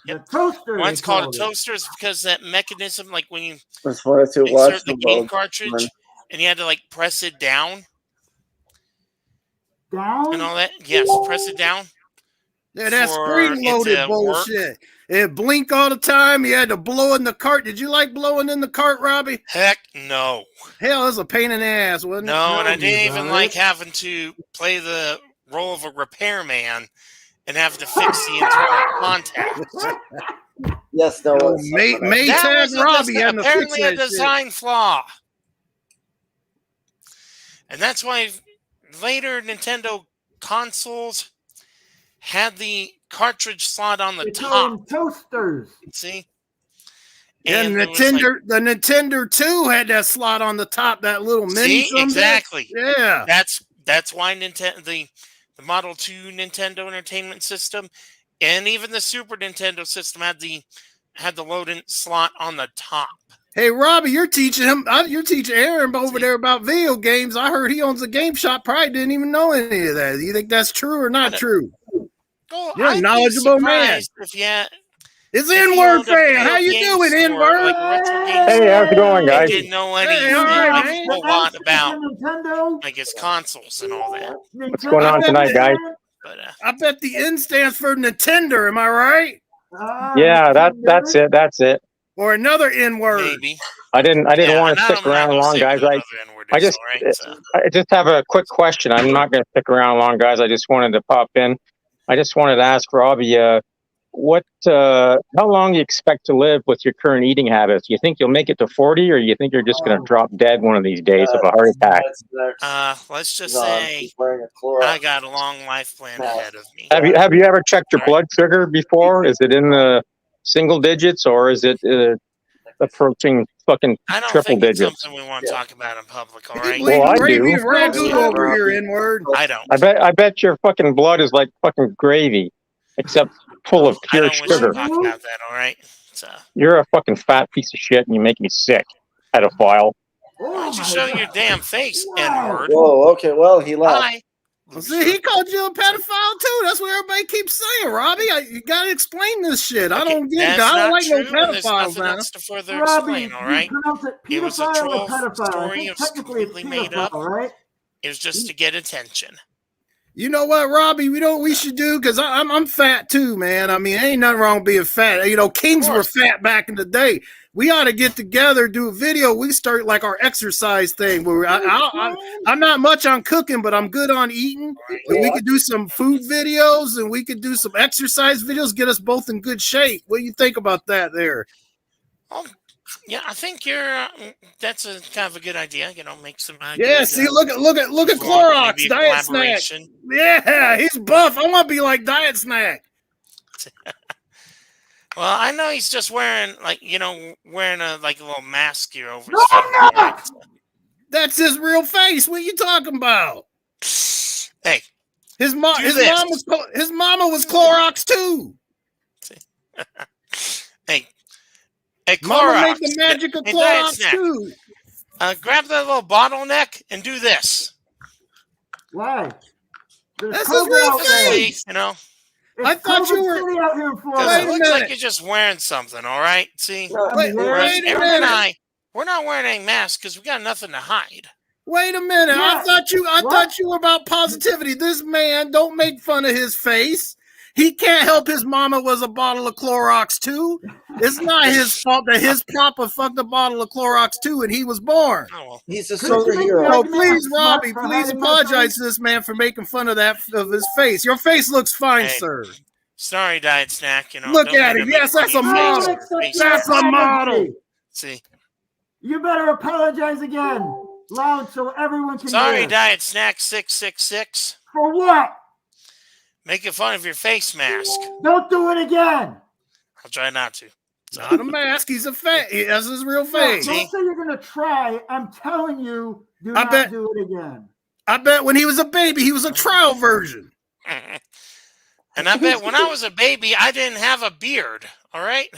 The toaster. Why it's called a toaster is because that mechanism, like when you insert the game cartridge, and you had to like press it down. Down? And all that. Yes, press it down. Yeah, that spring-loaded bullshit. It blinked all the time. You had to blow in the cart. Did you like blowing in the cart, Robbie? Heck no. Hell, it was a pain in the ass, wasn't it? No, and I didn't even like having to play the role of a repairman and have to fix the internal contacts. Yes, no. Maytag Robbie had to apparently fix a that design shit. flaw. And that's why later Nintendo consoles had the cartridge slot on the top. Toasters. See? And the Nintendo 2 had that slot on the top, that little mini. See? Exactly. Yeah. That's why the Model 2 Nintendo Entertainment System and even the Super Nintendo system had the load-in slot on the top. Hey, Robbie, you're teaching Aaron over there about video games. I heard he owns a game shop. Probably didn't even know any of that. You think that's true or not true? Well, you're a knowledgeable man. It's N-word fan. How you doing, N-word? Hey, how's it going, guys? I didn't know anything a lot about his consoles and all that. What's going on tonight, guys? But, I bet the N stands for Nintendo. Am I right? Yeah, that's it. That's it. Or another N-word. Maybe. I didn't want to stick around long, guys. I just have a quick question. I'm not going to stick around long, guys. I just wanted to pop in. I just wanted to ask Robbie, how long do you expect to live with your current eating habits? Do you think you'll make it to 40, or you think you're just going to drop dead one of these days of a heart attack? Let's just say I got a long life plan ahead of me. Have you ever checked your blood sugar before? Is it in the single digits, or is it approaching fucking I don't triple think it's digits. something we want to talk about in public. All right. Well, I gravy do. and ragu over here, N-word. I don't. I bet your fucking blood is like fucking gravy, except full of I pure don't wish to sugar. talk about that. All right. So You're a fucking fat piece of shit, and you make me sick. Pedophile. why don't you show your damn face, Wow. N-word? Whoa, okay, well, he left. Bye. See, he called you a pedophile too. That's what everybody keeps saying, Robbie. You gotta explain this shit. I don't get it. That's I don't not like no true, and there's pedophiles nothing now. else to further Robbie, explain. All you right. pronounce it It was a pedophile troll or pedophile? story. I think It was technically it's completely made up. pedophile, right? It was just to get attention. You know what, Robbie? We should do because I'm fat too, man. I mean, ain't nothing wrong with being fat. You know, kings were fat back in the day. We ought to get together, do a video. We start like our exercise thing. Where I'm not much on cooking, but I'm good on eating. And we could do some food videos and we could do some exercise videos. Get us both in good shape. What do you think about that? There. Oh, yeah, I think that's a kind of a good idea. You know, make some. Yeah, good, see, look at Clorox maybe a Diet Snack. collaboration. Yeah, he's buff. I want to be like Diet Snack. Well, I know he's just wearing wearing a little mask here over No, his I'm face. not! That's his real face. What you talking about? Hey, his mom was Clorox too. hey, Mama Clorox. made the magic of Clorox too. Grab that little bottleneck and do this. Why? That's his real face. You know. I thought you were out here in Florida. Because it looks like you're just wearing something, all right? See? Wait a minute. We're not wearing any masks because we got nothing to hide. Wait a minute. Yeah. I thought you were about positivity. This man, don't make fun of his face. He can't help his mama was a bottle of Clorox too. It's not his fault that his papa fucked a bottle of Clorox too and he was born. Oh, well. He's a superhero. So please, Robbie, please apologize to this man for making fun of his face. Your face looks fine, sir. Sorry, Diet Snack. You know, look at it. Yes, that's a model. That's a model. See. You better apologize again, loud, so everyone can Sorry, hear. Diet Snack 666. For what? Making fun of your face mask. Don't do it again. I'll try not to. Not a mask. He's a face. He has his real face. Don't say you're going to try. I'm telling you, do not do it again. I bet when he was a baby, he was a trial version. And I bet when I was a baby, I didn't have a beard. All right?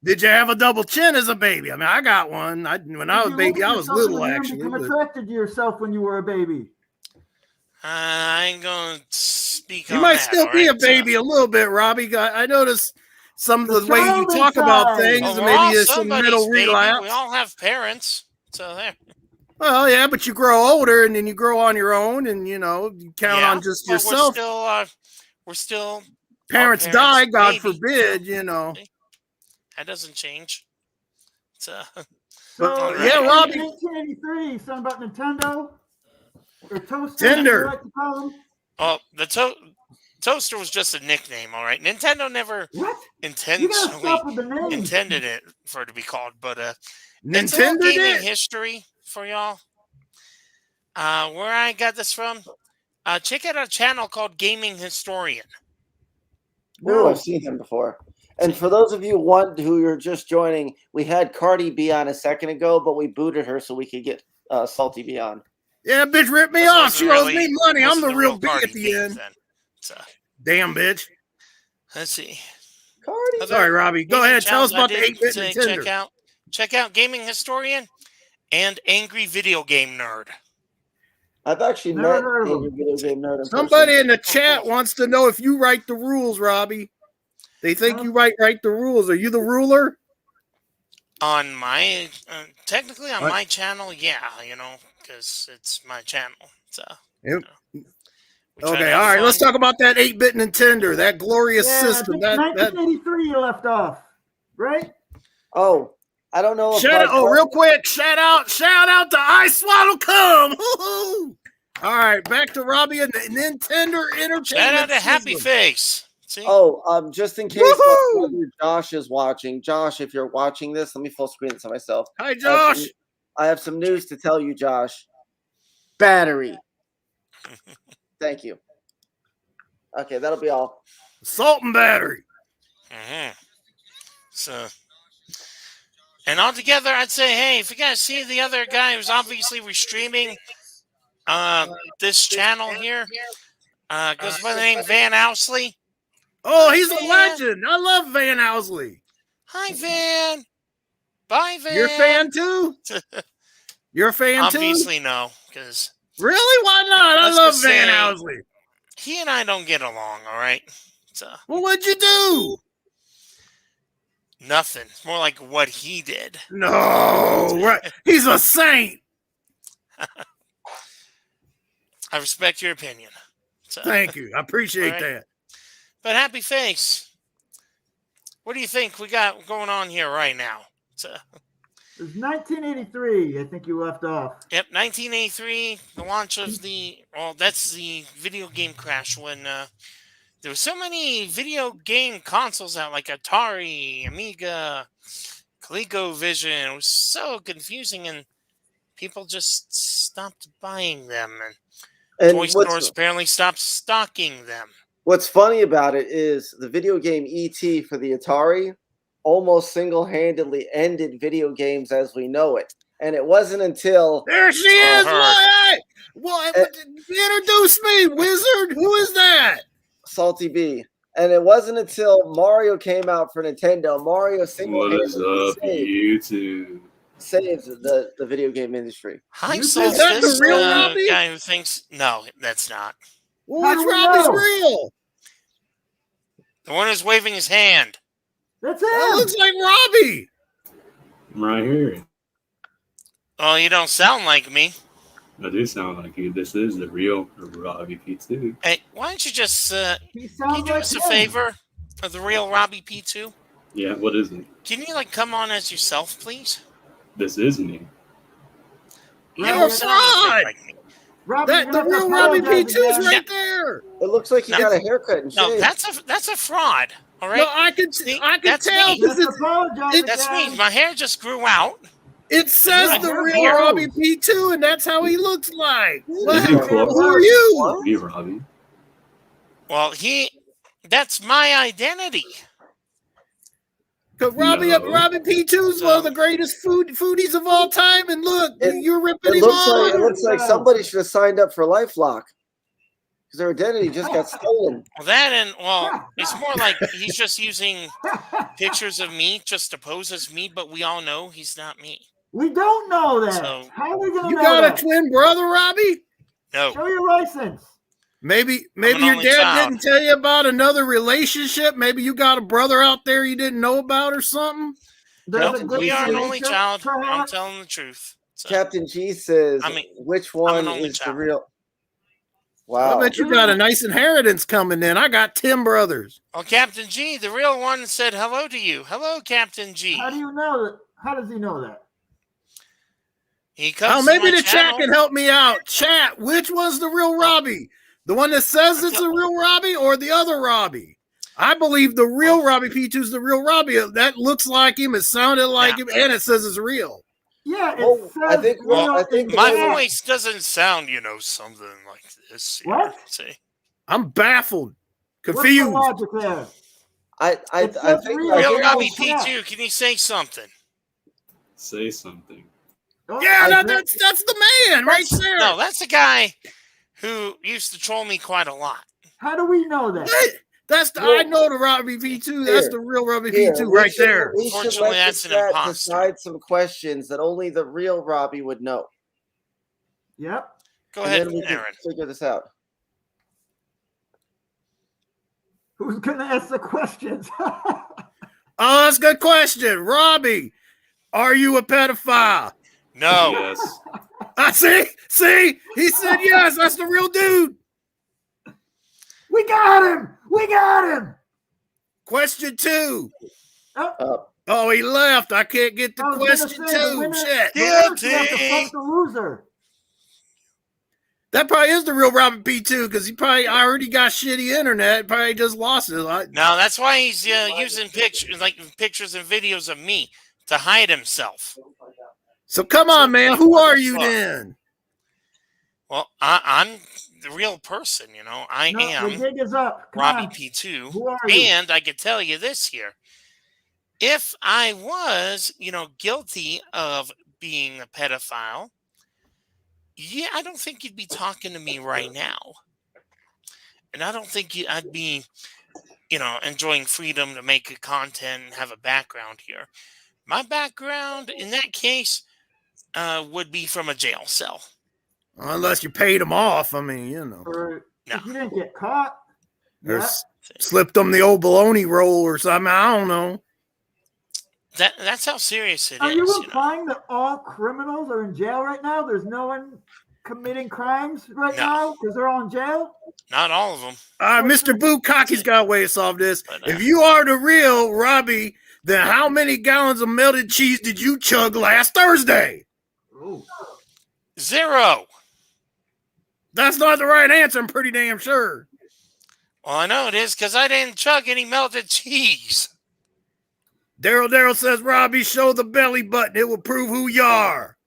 Did you have a double chin as a baby? I mean, I got one. When I was a baby, I was little, actually. You attracted to yourself when you were a baby. I ain't going to speak on that. You might that, still be a baby a little bit, Robbie. I noticed some of the way you talk about things, and maybe there's some mental relapse. We all have parents, so there. Well, yeah, but you grow older, and then you grow on your own, and, you count on just yourself. We're still parents die, God forbid, That doesn't change. So, yeah, Robbie. 1983, something about Nintendo? Or Toaster? Tender. Like to call them? Oh, the Toaster was just a nickname, all right? Nintendo never intentionally intended it for it to be called, but Nintendo gaming history for y'all. Where I got this from, check out a channel called Gaming Historian. Oh, I've seen him before. And for those of you who are just joining, we had Cardi B on a second ago, but we booted her so we could get Salty B on. Yeah, bitch ripped me off. She owes me money. I'm the real B at the end. Damn, bitch. Let's see. Cardi. Sorry, Robbie. Go ahead. Tell us about the 8-bit Nintendo. Check out Gaming Historian and Angry Video Game Nerd. I've actually met Angry Video Game Nerd. Somebody in the chat wants to know if you write the rules, Robbie. They think you write the rules. Are you the ruler? On my, technically on my channel, yeah, because it's my channel. So, okay, all right. Let's talk about that 8-bit Nintendo, that glorious system. 1983 you left off, right? Oh, I don't know. Real quick, shout out to I Swallow Cum. All right, back to Robbie and the Nintendo Entertainment. Shout out to Happy Face. See? Oh, just in case Josh is watching. Josh, if you're watching this, let me full screen it to myself. Hi, Josh. I have some news to tell you, Josh. Battery. Thank you. Okay, that'll be all. Salt and battery. So, And altogether, I'd say, hey, if you guys see the other guy who's obviously restreaming this channel here, goes by the name Van Ousley. Oh, he's a legend. I love Van Ousley. Hi, Van. Bye, Van. You're a fan too? You're a fan too? Obviously, no. Because really? Why not? I love Van Ousley. He and I don't get along, all right? So, well, what'd you do? Nothing. It's more like what he did. No, right. He's a saint. I respect your opinion. So, thank you. I appreciate that. But Happy Face, what do you think we got going on here right now? It was 1983. I think you left off. Yep, 1983, the launch of that's the video game crash when there were so many video game consoles out, like Atari, Amiga, ColecoVision. It was so confusing, and people just stopped buying them, and toy stores apparently stopped stocking them. What's funny about it is the video game E.T. for the Atari almost single-handedly ended video games as we know it. And it wasn't until... There she is! Well, introduce me, wizard! Who is that? Salty B. And it wasn't until Mario came out for Nintendo. Mario single-handedly saves the video game industry. Hi, Solstice. Is that the real Robbie? Guy who thinks... No, that's not. Well, which Robbie's real? The one who's waving his hand. That's him. That looks like Robbie. I'm right here. Oh, you don't sound like me. I do sound like you. This is the real Robbie P2. Hey, why don't you just can you do us a favor of the real Robbie P2? Yeah, what is it? Can you come on as yourself, please? This is me. You're a fraud. The real Robbie P2 is right there. It looks like you got a haircut and shaved. No, that's a fraud. All right. No, I can tell. That's me. My hair just grew out. It says the real Robbie P2, and that's how he looks like. Who are you? Be Robbie. Well, that's my identity. Because Robbie P2 is one of the greatest foodies of all time, and look, you're ripping him off. It looks like somebody should have signed up for LifeLock because their identity just got stolen. Well, it's more like he's just using pictures of me just to pose as me, but we all know he's not me. We don't know that. So, how are we going to know You got that? A twin brother, Robbie? No. Show your license. Maybe your dad didn't tell you about another relationship. Maybe you got a brother out there you didn't know about or something. Nope, we are an only child. I'm telling the truth. So, Captain G says, which one is the real? Wow. I bet you got a nice inheritance coming in. I got 10 brothers. Well, Captain G, the real one, said hello to you. Hello, Captain G. How do you know that? How does he know that? He comes maybe the chat can help me out. Chat, which was the real Robbie? The one that says it's the real Robbie or the other Robbie? I believe the real Robbie P2 is the real Robbie. That looks like him. It sounded like him, and it says it's real. Yeah, I think my voice doesn't sound, something like this. What? See, I'm baffled, confused. What's the logic there? I think real Robbie P2. Can you say something? Say something. Oh, yeah, that's the man right there. No, that's the guy who used to troll me quite a lot. How do we know that? I know the Robbie P2. That's the real Robbie P2 right there. Unfortunately, that's an imposter. Decide some questions that only the real Robbie would know. Yep. Go ahead, Aaron. Figure this out. Who's going to ask the questions? Oh, that's a good question. Robbie, are you a pedophile? No. Yes. I see, he said yes. That's the real dude. We got him. Question 2. Oh, he left. I can't get the question 2. Shit. The loser. That probably is the real Robbie P2 because he already got shitty internet. Probably just lost it. No, that's why he's using pictures and videos of me to hide himself. So come on, man. Who are you then? Well, I'm the real person, I am the gig is up. Robbie P2. Who are you? And I can tell you this here. if I was, guilty of being a pedophile, yeah, I don't think you'd be talking to me right now. And I don't think I'd be, enjoying freedom to make a content and have a background here. My background in that case would be from a jail cell. Unless you paid them off. I mean, Or No. if you didn't get caught. Or Yeah. slipped them the old bologna roll or something. I don't know. That's how serious it Are is. you implying that all criminals are in jail right now? There's no one committing crimes right now because they're all in jail? Not all of them. Mr. Bukkaki's got a way to solve this. But, if you are the real Robbie, then how many gallons of melted cheese did you chug last Thursday? Ooh. 0. That's not the right answer, I'm pretty damn sure. Well, I know it is because I didn't chug any melted cheese. Daryl says, Robbie, show the belly button. It will prove who you are.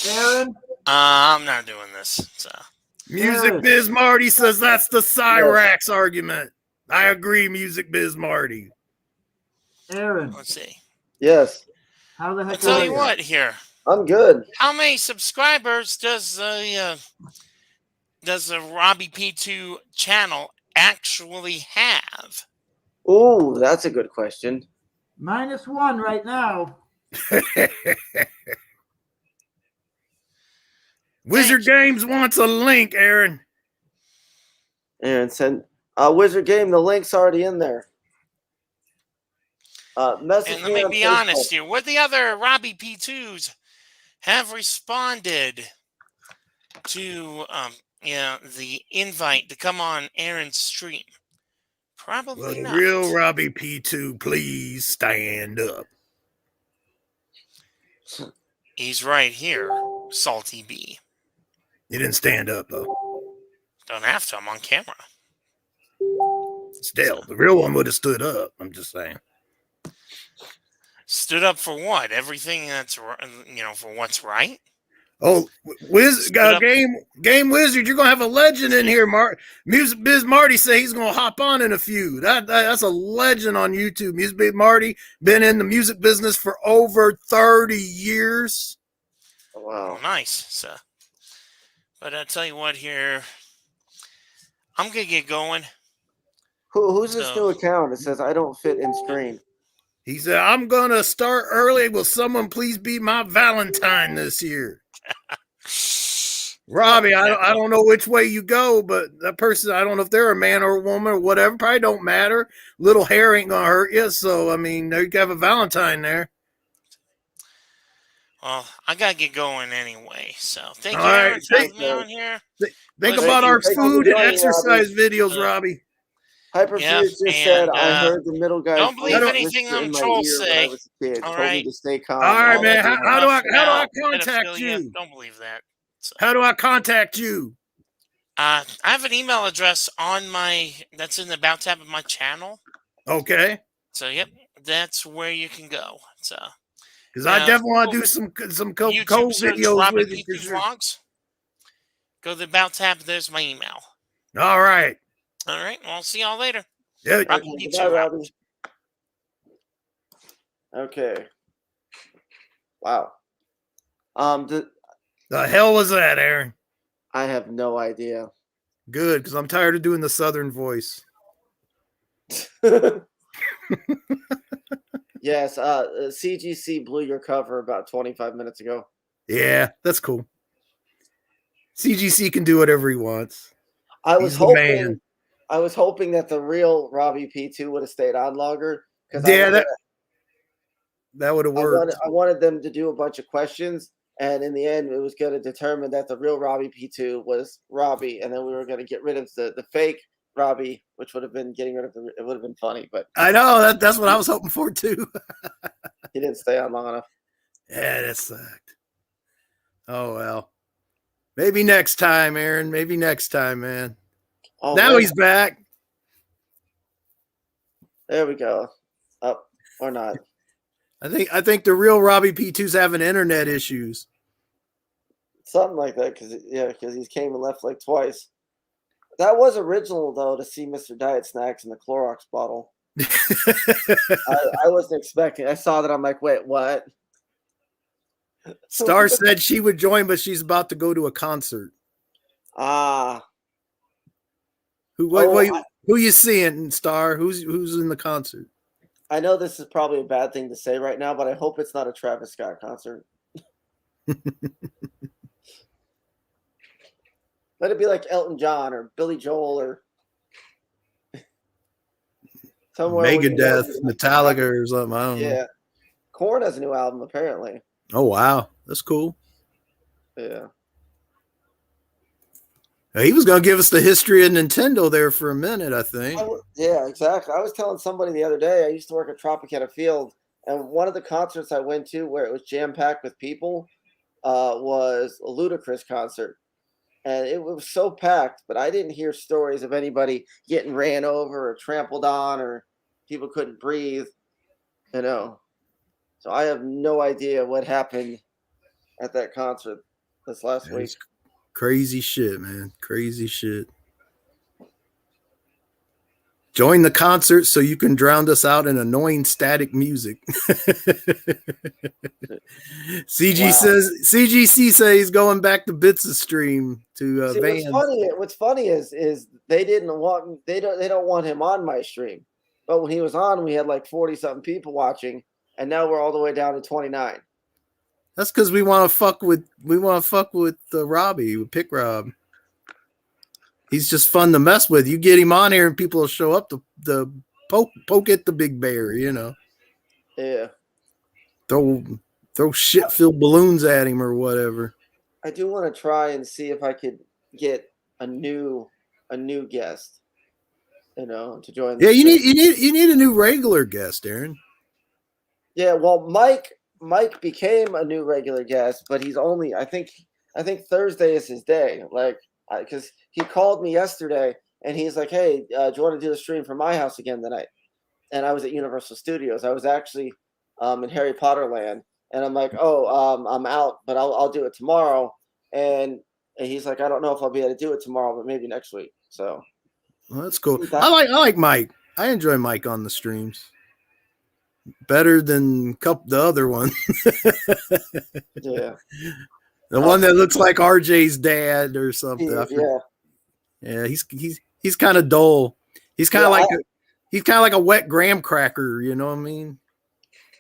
Aaron? I'm not doing this. So. Music Biz Marty says that's the Cyrax argument. I agree, Music Biz Marty. Aaron. Let's see. Yes. How the heck I'll tell you what here. I'm good. How many subscribers does the Robbie P2 channel actually have? Ooh, that's a good question. -1 right now. Wizard Games wants a link, Aaron. Aaron sent Wizard Game. The link's already in there. And let me be honest here. Would the other Robbie P2s have responded to the invite to come on Aaron's stream? Probably not. Real Robbie P2, please stand up. He's right here, Salty B. He didn't stand up, though. Don't have to. I'm on camera. Still, the real one would have stood up. I'm just saying. Stood up for what? Everything that's, for what's right? Oh, Game Wizard, you're going to have a legend in here, Music Biz Marty say he's going to hop on in a few. That's a legend on YouTube. Music Biz Marty, been in the music business for over 30 years. Wow. Oh, nice. So, but I'll tell you what here. I'm going to get going. Who's this new account? It says, I don't fit in stream. He said, I'm going to start early. Will someone please be my Valentine this year? Robbie, I don't know which way you go, but that person, I don't know if they're a man or a woman or whatever. Probably don't matter. Little hair ain't going to hurt you. So, I mean, there you have a Valentine there. Well, I got to get going anyway. So, thank you for having me on here. Think about our food and exercise videos, Robbie. Hyperfuse just said, I heard the middle guy. Don't believe anything them trolls say. All right. To stay calm. All right, man. How do I contact you? Don't believe that. So. How do I contact you? I have an email address on that's in the About tab of my channel. Okay. So, yep, that's where you can go. So, because I definitely want to do some cold videos with you. Vlogs. Go to the About tab. There's my email. All right. All right. Well, I'll see y'all later. Yeah. Bye, Robbie. Okay. Wow. The hell was that, Aaron? I have no idea. Good, because I'm tired of doing the Southern voice. Yes, CGC blew your cover about 25 minutes ago. Yeah, that's cool. CGC can do whatever he wants. I was hoping that the real Robbie P2 would have stayed on longer. Yeah, that would have worked. I wanted them to do a bunch of questions. And in the end, it was going to determine that the real Robbie P2 was Robbie, and then we were going to get rid of the fake Robbie, which would have been getting rid of it would have been funny. But I know that's what I was hoping for too. He didn't stay on long enough. Yeah, that sucked. Oh well, maybe next time, Aaron. Maybe next time, man. Oh, now he's back. There we go. Up or not. I think the real Robbie P2's having internet issues. Something like that, because he came and left like twice. That was original though, to see Mr. Diet Snacks in the Clorox bottle. I wasn't expecting. I saw that. I'm like, wait, what? Star said she would join, but she's about to go to a concert. Who you seeing, Star? Who's in the concert? I know this is probably a bad thing to say right now, but I hope it's not a Travis Scott concert. Let it be like Elton John or Billy Joel or somewhere. Megadeth, Metallica or something. I don't know. Yeah. Korn has a new album, apparently. Oh, wow. That's cool. Yeah. He was going to give us the history of Nintendo there for a minute, I think. Yeah, exactly. I was telling somebody the other day, I used to work at Tropicana Field, and one of the concerts I went to where it was jam-packed with people was a Ludacris concert. And it was so packed, but I didn't hear stories of anybody getting ran over or trampled on or people couldn't breathe, So I have no idea what happened at that concert this last week. Crazy shit, man. Crazy shit. Join the concert so you can drown us out in annoying static music. CGC says he's going back to Bits' stream to Vans. What's funny is they don't want him on my stream, but when he was on, we had like 40-something people watching, and now we're all the way down to 29. That's because we want to fuck with Robbie, with Pick Rob. He's just fun to mess with. You get him on here, and people will show up to poke at the big bear. Yeah. Throw shit-filled balloons at him or whatever. I do want to try and see if I could get a new guest, to join. Yeah, you need a new regular guest, Aaron. Yeah, well, Mike became a new regular guest, but he's only I think Thursday is his day. Like, because he called me yesterday and he's like, "Hey, do you want to do the stream from my house again tonight?" And I was at Universal Studios. I was actually in Harry Potter Land, and I'm like, "Oh, I'm out, but I'll do it tomorrow." And he's like, "I don't know if I'll be able to do it tomorrow, but maybe next week." So, well, that's cool. I like Mike. I enjoy Mike on the streams. Better than the other one. Yeah. The one that looks like RJ's dad or something. Yeah. He's kind of dull. He's kind of like a wet graham cracker, you know what I mean?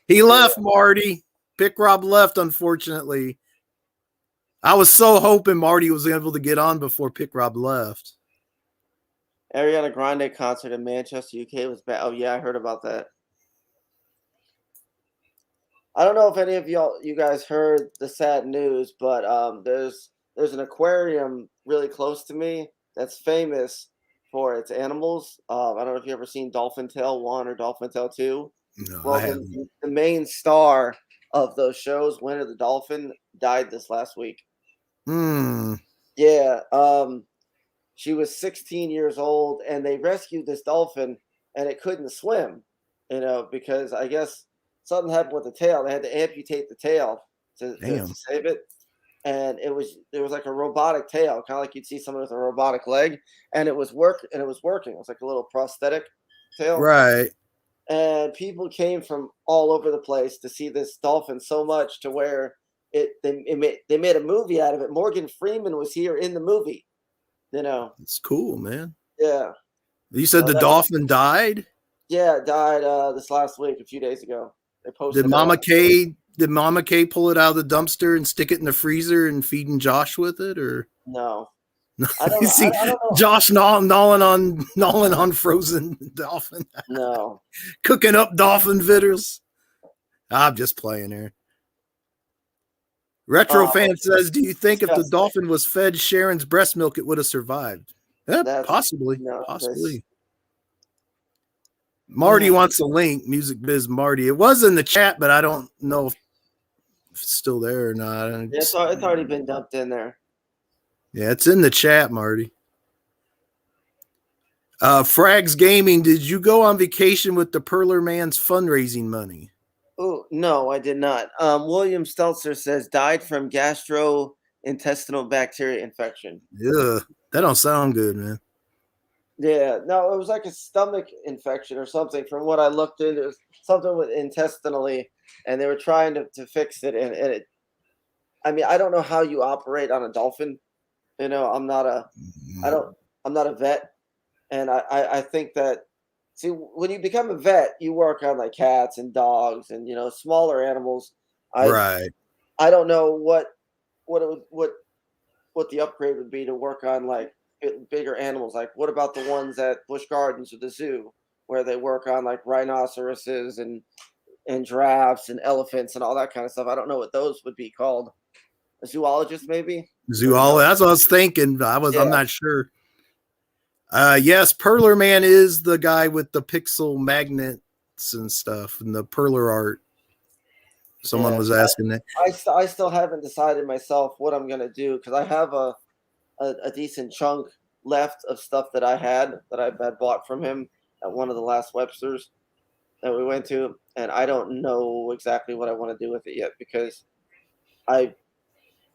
He left, Marty. Pick Rob left, unfortunately. I was so hoping Marty was able to get on before Pick Rob left. Ariana Grande concert in Manchester, UK was bad. Oh yeah, I heard about that. I don't know if any of you guys heard the sad news, but there's an aquarium really close to me that's famous for its animals. I don't know if you ever seen Dolphin Tale 1 or Dolphin Tale 2. No, well, I haven't. The main star of those shows, Winter the Dolphin, died this last week. Yeah. She was 16 years old, and they rescued this dolphin, and it couldn't swim, because I guess something happened with the tail. They had to amputate the tail to save it. And there was like a robotic tail, kind of like you'd see someone with a robotic leg, and it was working. It was like a little prosthetic tail. Right. And people came from all over the place to see this dolphin so much to where they made a movie out of it. Morgan Freeman was here in the movie. It's cool, man. Yeah. You said the dolphin died? Yeah, it died this last week, a few days ago. They posted. Did Mama K pull it out of the dumpster and stick it in the freezer and feeding Josh with it, or no? I don't know. Josh gnawing on frozen dolphin. No. Cooking up dolphin vitters. I'm just playing here. Retro fan says, "Do you think if the dolphin was fed Sharon's breast milk, it would have survived?" Yeah, possibly. No, possibly. Marty wants a link. Music Biz Marty. It was in the chat, but I don't know if it's still there or not. Yeah, it's already been dumped in there. Yeah, it's in the chat, Marty. Frags Gaming, did you go on vacation with the Perler Man's fundraising money? Oh, no, I did not. William Stelzer says died from gastrointestinal bacteria infection. Yeah, that don't sound good, man. Yeah, no, it was like a stomach infection or something. From what I looked into, it was something with intestinally, and they were trying to fix it. And it, I mean, I don't know how you operate on a dolphin. You know, I don't, I'm not a vet, and I think that, see, when you become a vet, you work on like cats and dogs and smaller animals. I Right. I don't know what it would what the upgrade would be to work on like bigger animals. Like, what about the ones at Busch Gardens or the zoo where they work on like rhinoceroses and giraffes and elephants and all that kind of stuff? I don't know what those would be called. A zoologist, maybe. Zoology. That's what I was thinking. I'm Yeah. not sure. Yes, Perler Man is the guy with the pixel magnets and stuff and the Perler art. Someone was asking that. I still haven't decided myself what I'm gonna do because I have a decent chunk left of stuff that I had bought from him at one of the last Websters that we went to, and I don't know exactly what I want to do with it yet because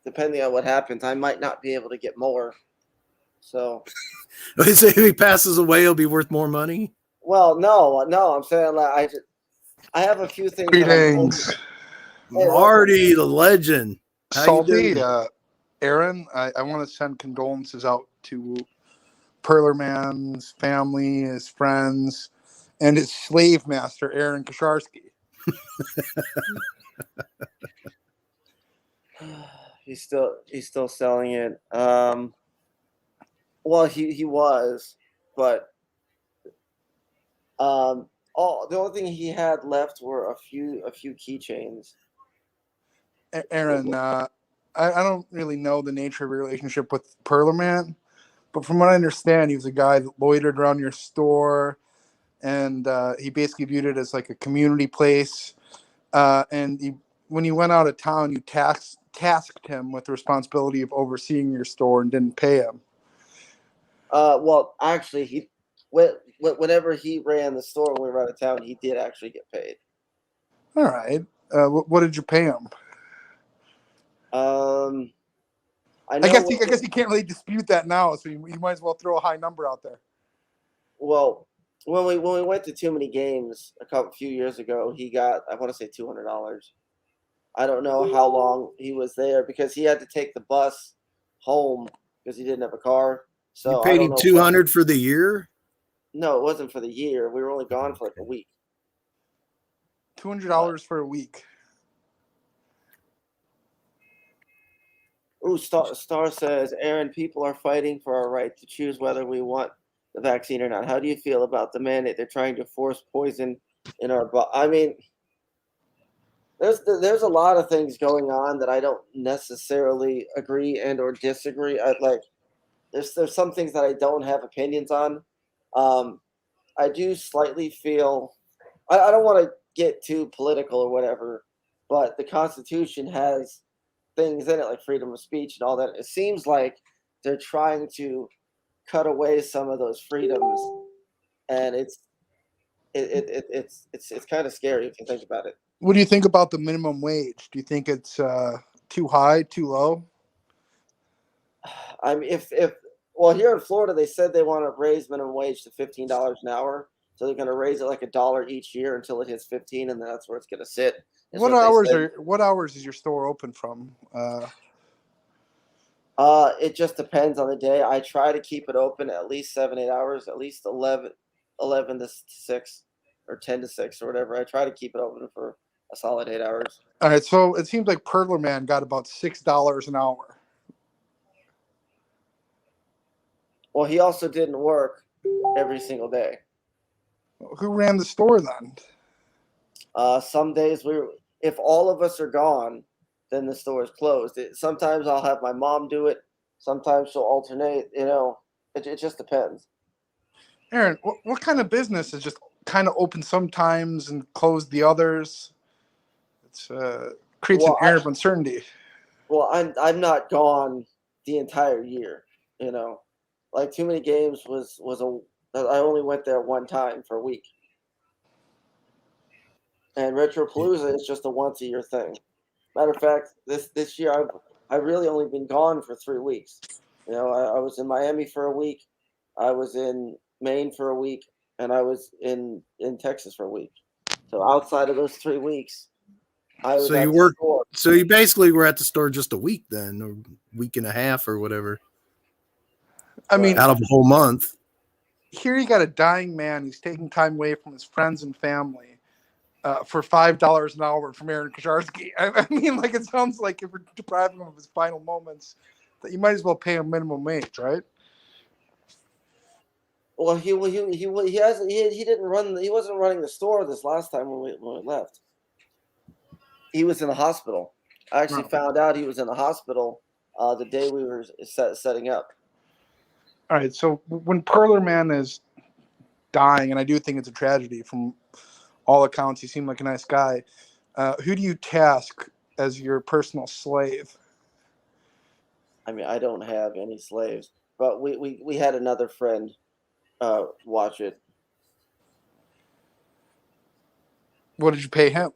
depending on what happens, I might not be able to get more. So if he passes away, he'll be worth more money. Well, no, I'm saying like I have a few things. Greetings, Marty, the legend. How Salty. Aaron, I want to send condolences out to Perler Man's family, his friends, and his slave master, Aaron Kosharski. He's still selling it. Well, he was, but the only thing he had left were a few keychains. Aaron, I don't really know the nature of your relationship with Perler Man, but from what I understand, he was a guy that loitered around your store, and he basically viewed it as like a community place. And when you went out of town, you tasked him with the responsibility of overseeing your store and didn't pay him. Well, actually, whenever he ran the store when we were out of town, he did actually get paid. All right. What did you pay him? I guess you can't really dispute that now, so you might as well throw a high number out there. Well, when we went to Too Many Games a few years ago, he got, I want to say, $200. I don't know how long he was there because he had to take the bus home because he didn't have a car. So you paid him $200 for the year? No, it wasn't for the year. We were only gone for like a week. $200 for a week. Ooh, Star says, Aaron, people are fighting for our right to choose whether we want the vaccine or not. How do you feel about the mandate? They're trying to force poison in our body. I mean, there's a lot of things going on that I don't necessarily agree and or disagree. There's some things that I don't have opinions on. I do slightly feel I don't want to get too political or whatever, but the Constitution has things in it like freedom of speech and all that. It seems like they're trying to cut away some of those freedoms, and it's kind of scary if you think about it. What do you think about the minimum wage? Do you think it's too high, too low? I mean, well, here in Florida, they said they want to raise minimum wage to $15 an hour. So they're going to raise it like $1 each year until it hits 15, and then that's where it's going to sit. What hours is your store open from? It just depends on the day. I try to keep it open at least 7-8 hours, at least 11 to 6 or 10 to 6 or whatever. I try to keep it open for a solid 8 hours. All right, so it seems like Perler Man got about $6 an hour. Well, he also didn't work every single day. Who ran the store then? Some days if all of us are gone, then the store is closed. Sometimes I'll have my mom do it. Sometimes she'll alternate. It just depends. Aaron, what kind of business is just kind of open sometimes and closed the others? It's creates an air of uncertainty. Well, I'm not gone the entire year. Like Too Many Games I only went there one time for a week. And Retropalooza is just a once-a-year thing. Matter of fact, this year I've really only been gone for 3 weeks. I was in Miami for a week. I was in Maine for a week, and I was in Texas for a week. So outside of those 3 weeks, I was So at you the worked. store. So you basically were at the store just a week then, or week and a half, or whatever. I mean, out of a whole month. Here you got a dying man who's taking time away from his friends and family for $5 an hour from Aaron Kaczarski. I mean, like, it sounds like if you're depriving him of his final moments, that you might as well pay him minimum wage, right? Well, he wasn't running the store this last time when we left. He was in the hospital. I actually found out he was in the hospital the day we were setting up. All right, so when Perler Man is dying, and I do think it's a tragedy from all accounts, he seemed like a nice guy. Who do you task as your personal slave? I mean, I don't have any slaves, but we had another friend watch it. What did you pay him?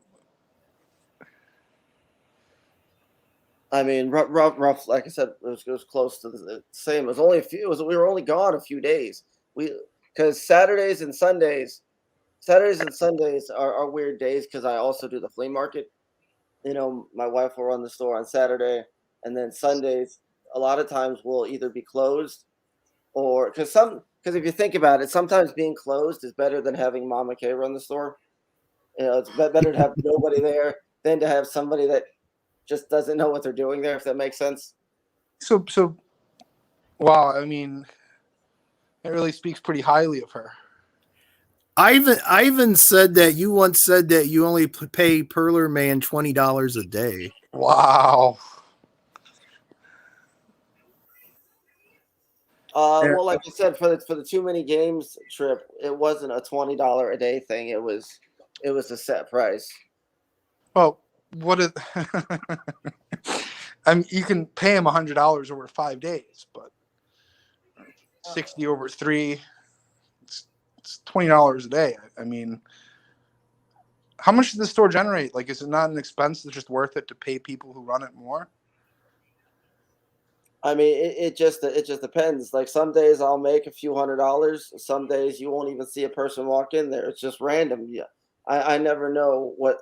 I mean, rough. Like I said, it was close to the same. It was only a few. We were only gone a few days. Because Saturdays and Sundays are weird days because I also do the flea market. You know, my wife will run the store on Saturday, and then Sundays a lot of times will either be closed or because if you think about it, sometimes being closed is better than having Mama K run the store. You know, it's better to have nobody there than to have somebody that just doesn't know what they're doing there, if that makes sense. So, wow, I mean, it really speaks pretty highly of her. Ivan said that you once said that you only pay Perler Man $20 a day. Wow. Well, like I said, for the too many games trip, it wasn't a $20 a day thing. It was a set price. Well, what is? I mean, you can pay him $100 over 5 days, but 60 over 3, it's $20 a day. I mean, how much does the store generate? Like, is it not an expense that's just worth it to pay people who run it more? I mean, it just depends. Like some days I'll make a few $100. Some days you won't even see a person walk in there. It's just random. Yeah, I never know what.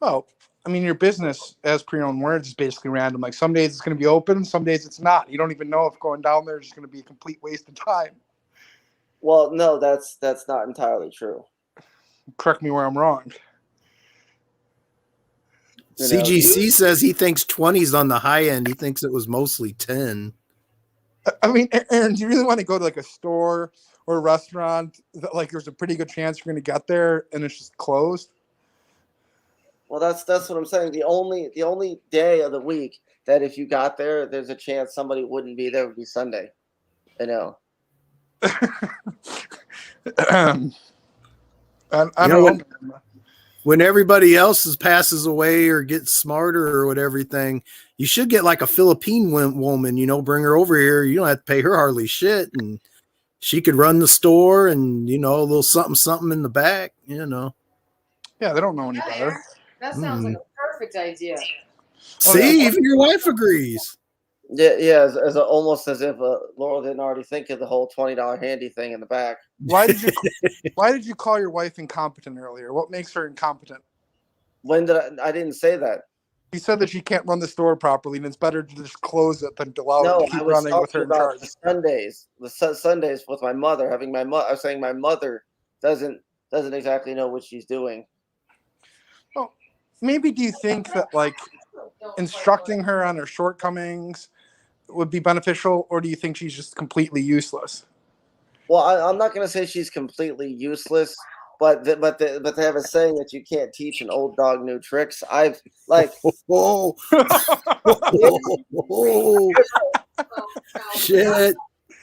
Well, I mean, your business, as per your own words, is basically random. Like some days it's going to be open, some days it's not. You don't even know if going down there is going to be a complete waste of time. Well, no, that's not entirely true. Correct me where I'm wrong. CGC says he thinks 20's on the high end. He thinks it was mostly 10. I mean, Aaron, do you really want to go to like a store or a restaurant that like there's a pretty good chance you're going to get there and it's just closed? Well, that's what I'm saying. The only day of the week that if you got there, there's a chance somebody wouldn't be there would be Sunday. I know. I don't know. When everybody else passes away or gets smarter or whatever, you should get like a Philippine woman, bring her over here. You don't have to pay her hardly shit. And she could run the store and, a little something in the back, Yeah, they don't know any better. That sounds like a perfect idea. See, even your wife agrees. Yeah, almost as if Laura didn't already think of the whole $20 handy thing in the back. Why did you call your wife incompetent earlier? What makes her incompetent? When did I didn't say that. You said that she can't run the store properly, and it's better to just close it than to allow her to keep running with her in charge. Sundays with my mother. I was saying my mother doesn't exactly know what she's doing. Well, maybe do you think that like instructing her on her shortcomings would be beneficial, or do you think she's just completely useless? Well, I'm not going to say she's completely useless, but they have a saying that you can't teach an old dog new tricks. I've like, shit.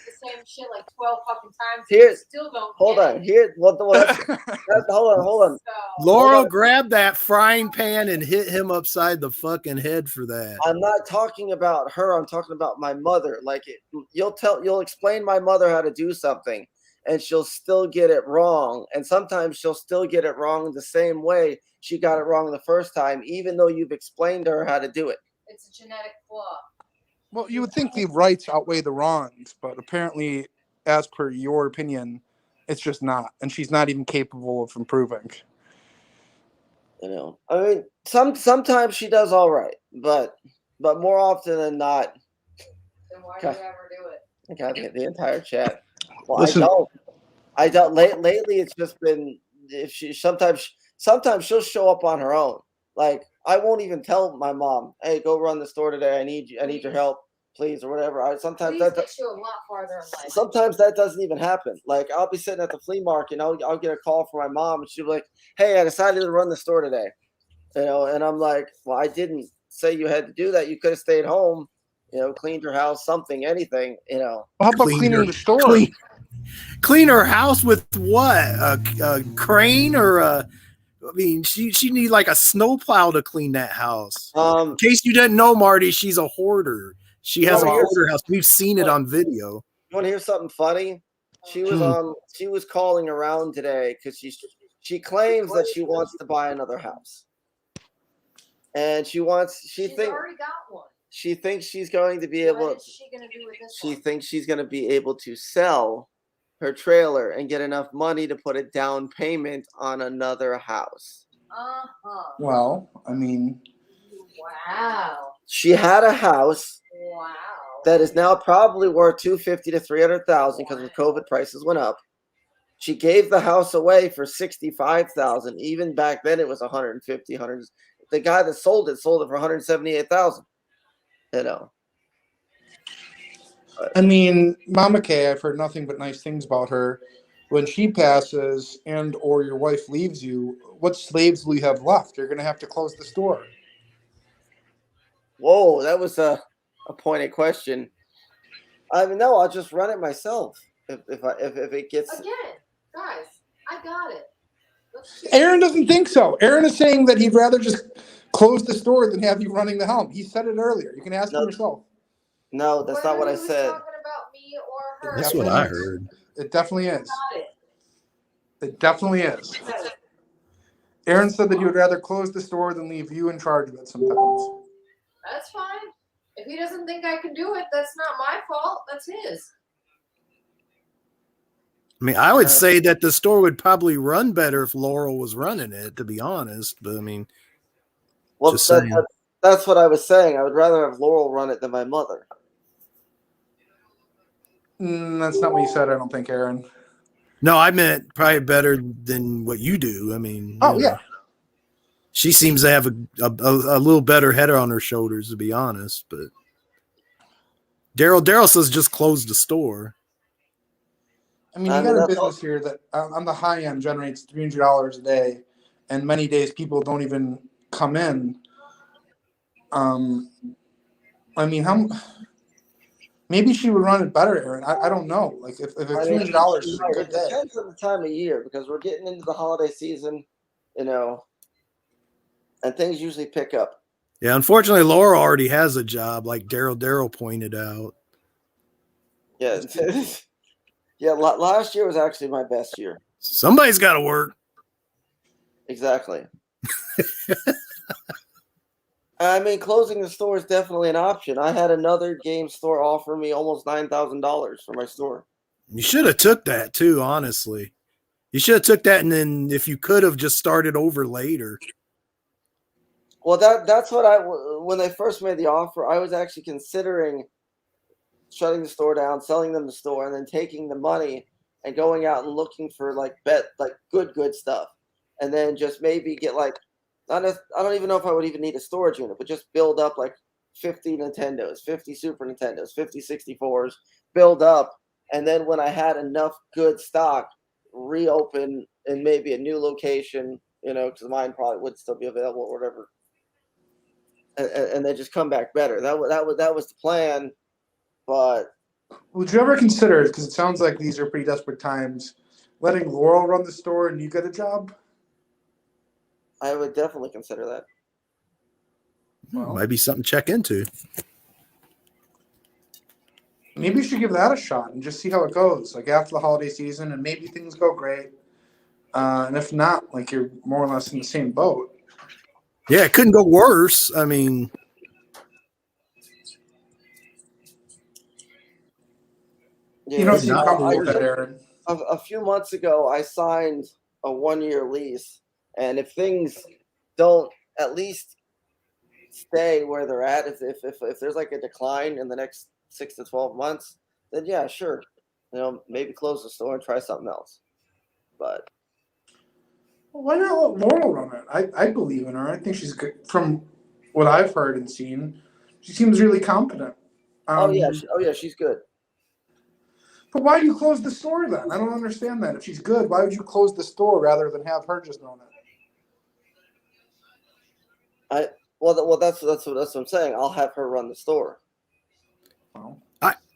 The same shit like 12 fucking times. Here, still don't. Hold on. Here, hold on. Laurel grabbed that frying pan and hit him upside the fucking head for that. I'm not talking about her. I'm talking about my mother. Like you'll explain my mother how to do something, and she'll still get it wrong. And sometimes she'll still get it wrong the same way she got it wrong the first time, even though you've explained to her how to do it. It's a genetic flaw. Well, you would think the rights outweigh the wrongs, but apparently, as per your opinion, it's just not, and she's not even capable of improving. You know, I mean, sometimes she does all right, but more often than not, Then why do you ever do it? I got the entire chat. Well, Listen, I don't. Lately, it's just been if she sometimes she'll show up on her own. Like I won't even tell my mom, "Hey, go run the store today. I need you. I need your help, please," or whatever. Sometimes Please gets you a lot farther in life. sometimes that doesn't even happen. Like I'll be sitting at the flea market, and I'll get a call from my mom, and she'll be like, "Hey, I decided to run the store today," you know, and I'm like, "Well, I didn't say you had to do that. You could have stayed home." You know, cleaned your house, something, anything, you know. How about cleaning the store? Clean her house with what? A crane or a? I mean, she need like a snowplow to clean that house. In case you didn't know, Marty, she's a hoarder. She has a hoarder house. We've seen it on video. You want to hear something funny? She was calling around today because she claims that she wants to buy another house, and she's already got one. She thinks she's going to be able. What is she going to do with this one? She thinks she's going to be able to sell her trailer and get enough money to put a down payment on another house. Well, I mean, wow. She had a house. Wow. That is now probably worth $250,000 to $300,000 because the COVID prices went up. She gave the house away for $65,000. Even back then, it was $150,000. The guy that sold it for $178,000. You know. I mean, Mama Kay, I've heard nothing but nice things about her. When she passes and or your wife leaves you, what slaves will you have left? You're going to have to close the store. Whoa, that was a pointed question. I mean, no, I'll just run it myself if it gets. Again, guys, I got it. Aaron doesn't think so. Aaron is saying that he'd rather just close the store than have you running the helm. He said it earlier. You can ask him yourself. No, that's not what I said. Talking about me or her. That's what I heard. It definitely is. It definitely is. Aaron said that he would rather close the store than leave you in charge of it sometimes. That's fine. If he doesn't think I can do it, that's not my fault. That's his. I mean, I would say that the store would probably run better if Laurel was running it, to be honest. But I mean, well, that's what I was saying. I would rather have Laurel run it than my mother. That's not what you said, I don't think, Aaron. No, I meant probably better than what you do. I mean, yeah. She seems to have a little better head on her shoulders, to be honest. But Daryl says just close the store. I mean, you got a business here that on the high end generates $300 a day, and many days people don't even come in. I mean, maybe she would run it better, Aaron. I don't know. Like if $300 is a good day. It depends on the time of year because we're getting into the holiday season, you know, and things usually pick up. Yeah, unfortunately, Laura already has a job, like Daryl pointed out. Yeah, yeah. Last year was actually my best year. Somebody's got to work. Exactly. I mean, closing the store is definitely an option. I had another game store offer me almost $9,000 for my store. You should have took that too, honestly. You should have took that, and then if you could have just started over later. Well, that's what when they first made the offer, I was actually considering shutting the store down, selling them the store, and then taking the money and going out and looking for good stuff, and then just maybe get I don't even know if I would even need a storage unit, but just build up like 50 Nintendos, 50 Super Nintendos, 50 64s, build up, and then when I had enough good stock, reopen in maybe a new location, you know, because mine probably would still be available or whatever, and then just come back better. That was the plan, but would you ever consider, because it sounds like these are pretty desperate times, letting Laurel run the store and you get a job? I would definitely consider that. Well, might be something to check into. Maybe you should give that a shot and just see how it goes. Like after the holiday season, and maybe things go great. And if not, like you're more or less in the same boat. Yeah, it couldn't go worse. I mean, Yeah, You don't He's seem not comfortable with that, Aaron. a few months ago, I signed a 1-year lease, and if things don't at least stay where they're at, if there's like a decline in the next 6 to 12 months, then yeah, sure, maybe close the store and try something else. But Well, why not let Laurel run it? I believe in her. I think she's good. From what I've heard and seen, she seems really competent. oh yeah, she's good. But why do you close the store then? I don't understand that. If she's good, why would you close the store rather than have her just run it? Well, that's what I'm saying. I'll have her run the store. Well,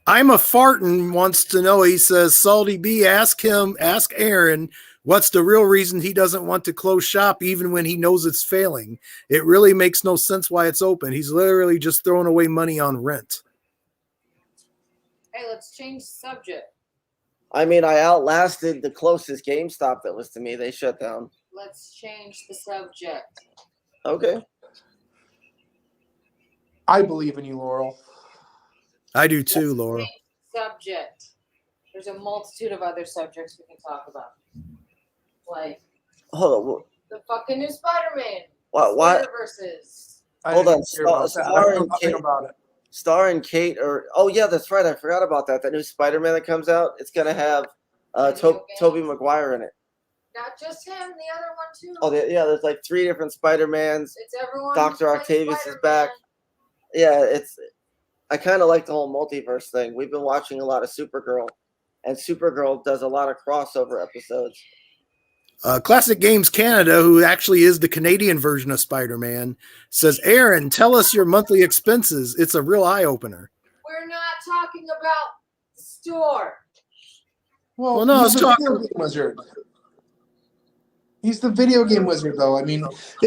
I'm a fartin wants to know. He says, Salty B, ask Aaron, what's the real reason he doesn't want to close shop even when he knows it's failing? It really makes no sense why it's open. He's literally just throwing away money on rent. Hey, let's change the subject. I mean, I outlasted the closest GameStop that was to me. They shut down. Let's change the subject. Okay. I believe in you, Laurel. I do too, Laura. Subject. There's a multitude of other subjects we can talk about. Like the fucking new Spider-Man. What? Versus. Hold on. Star and Kate oh yeah, that's right. I forgot about that. That new Spider-Man that comes out. It's gonna have Tobey Maguire in it. Not just him, the other one too. Oh yeah, there's like 3 different Spider-Mans. It's everyone. Dr. Octavius is back. Yeah, I kind of like the whole multiverse thing. We've been watching a lot of Supergirl, and Supergirl does a lot of crossover episodes. Classic Games Canada, who actually is the Canadian version of Spider-Man, says, Aaron, tell us your monthly expenses. It's a real eye-opener. We're not talking about the store. Well no, he's the video game wizard. He's the video game wizard, though. I mean,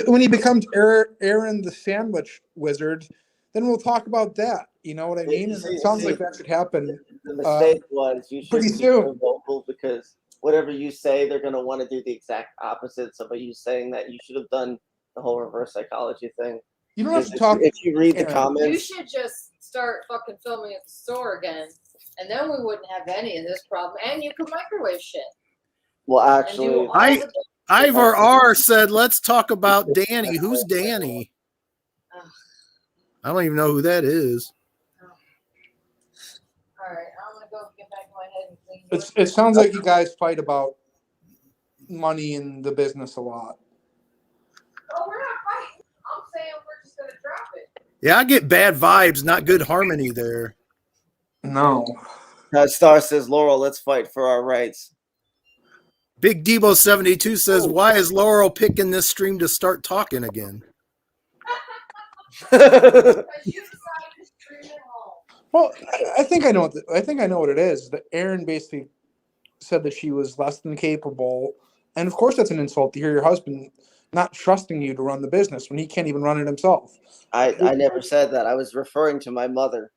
when he becomes Aaron the Sandwich Wizard, then we'll talk about that. You know what I mean? It sounds like that should happen. The mistake was you should pretty be soon. vocal, because whatever you say, they're going to want to do the exact opposite. So by you saying that, you should have done the whole reverse psychology thing. You don't have to talk. If you read the comments, you should just start fucking filming at the store again, and then we wouldn't have any of this problem. And you could microwave shit. Well, actually, Ivor R said, let's talk about Danny. Who's Danny? I don't even know who that is. All right, I'm gonna go get back in my head and clean. It sounds like you guys fight about money in the business a lot. Oh, we're not fighting. I'm saying we're just gonna drop it. Yeah, I get bad vibes, not good harmony there. No. Star says, Laurel, let's fight for our rights. Big Debo 72 says, why is Laurel picking this stream to start talking again? Well, I think I know. I think I know what it is. That Aaron basically said that she was less than capable, and of course, that's an insult to hear your husband not trusting you to run the business when he can't even run it himself. I never said that. I was referring to my mother.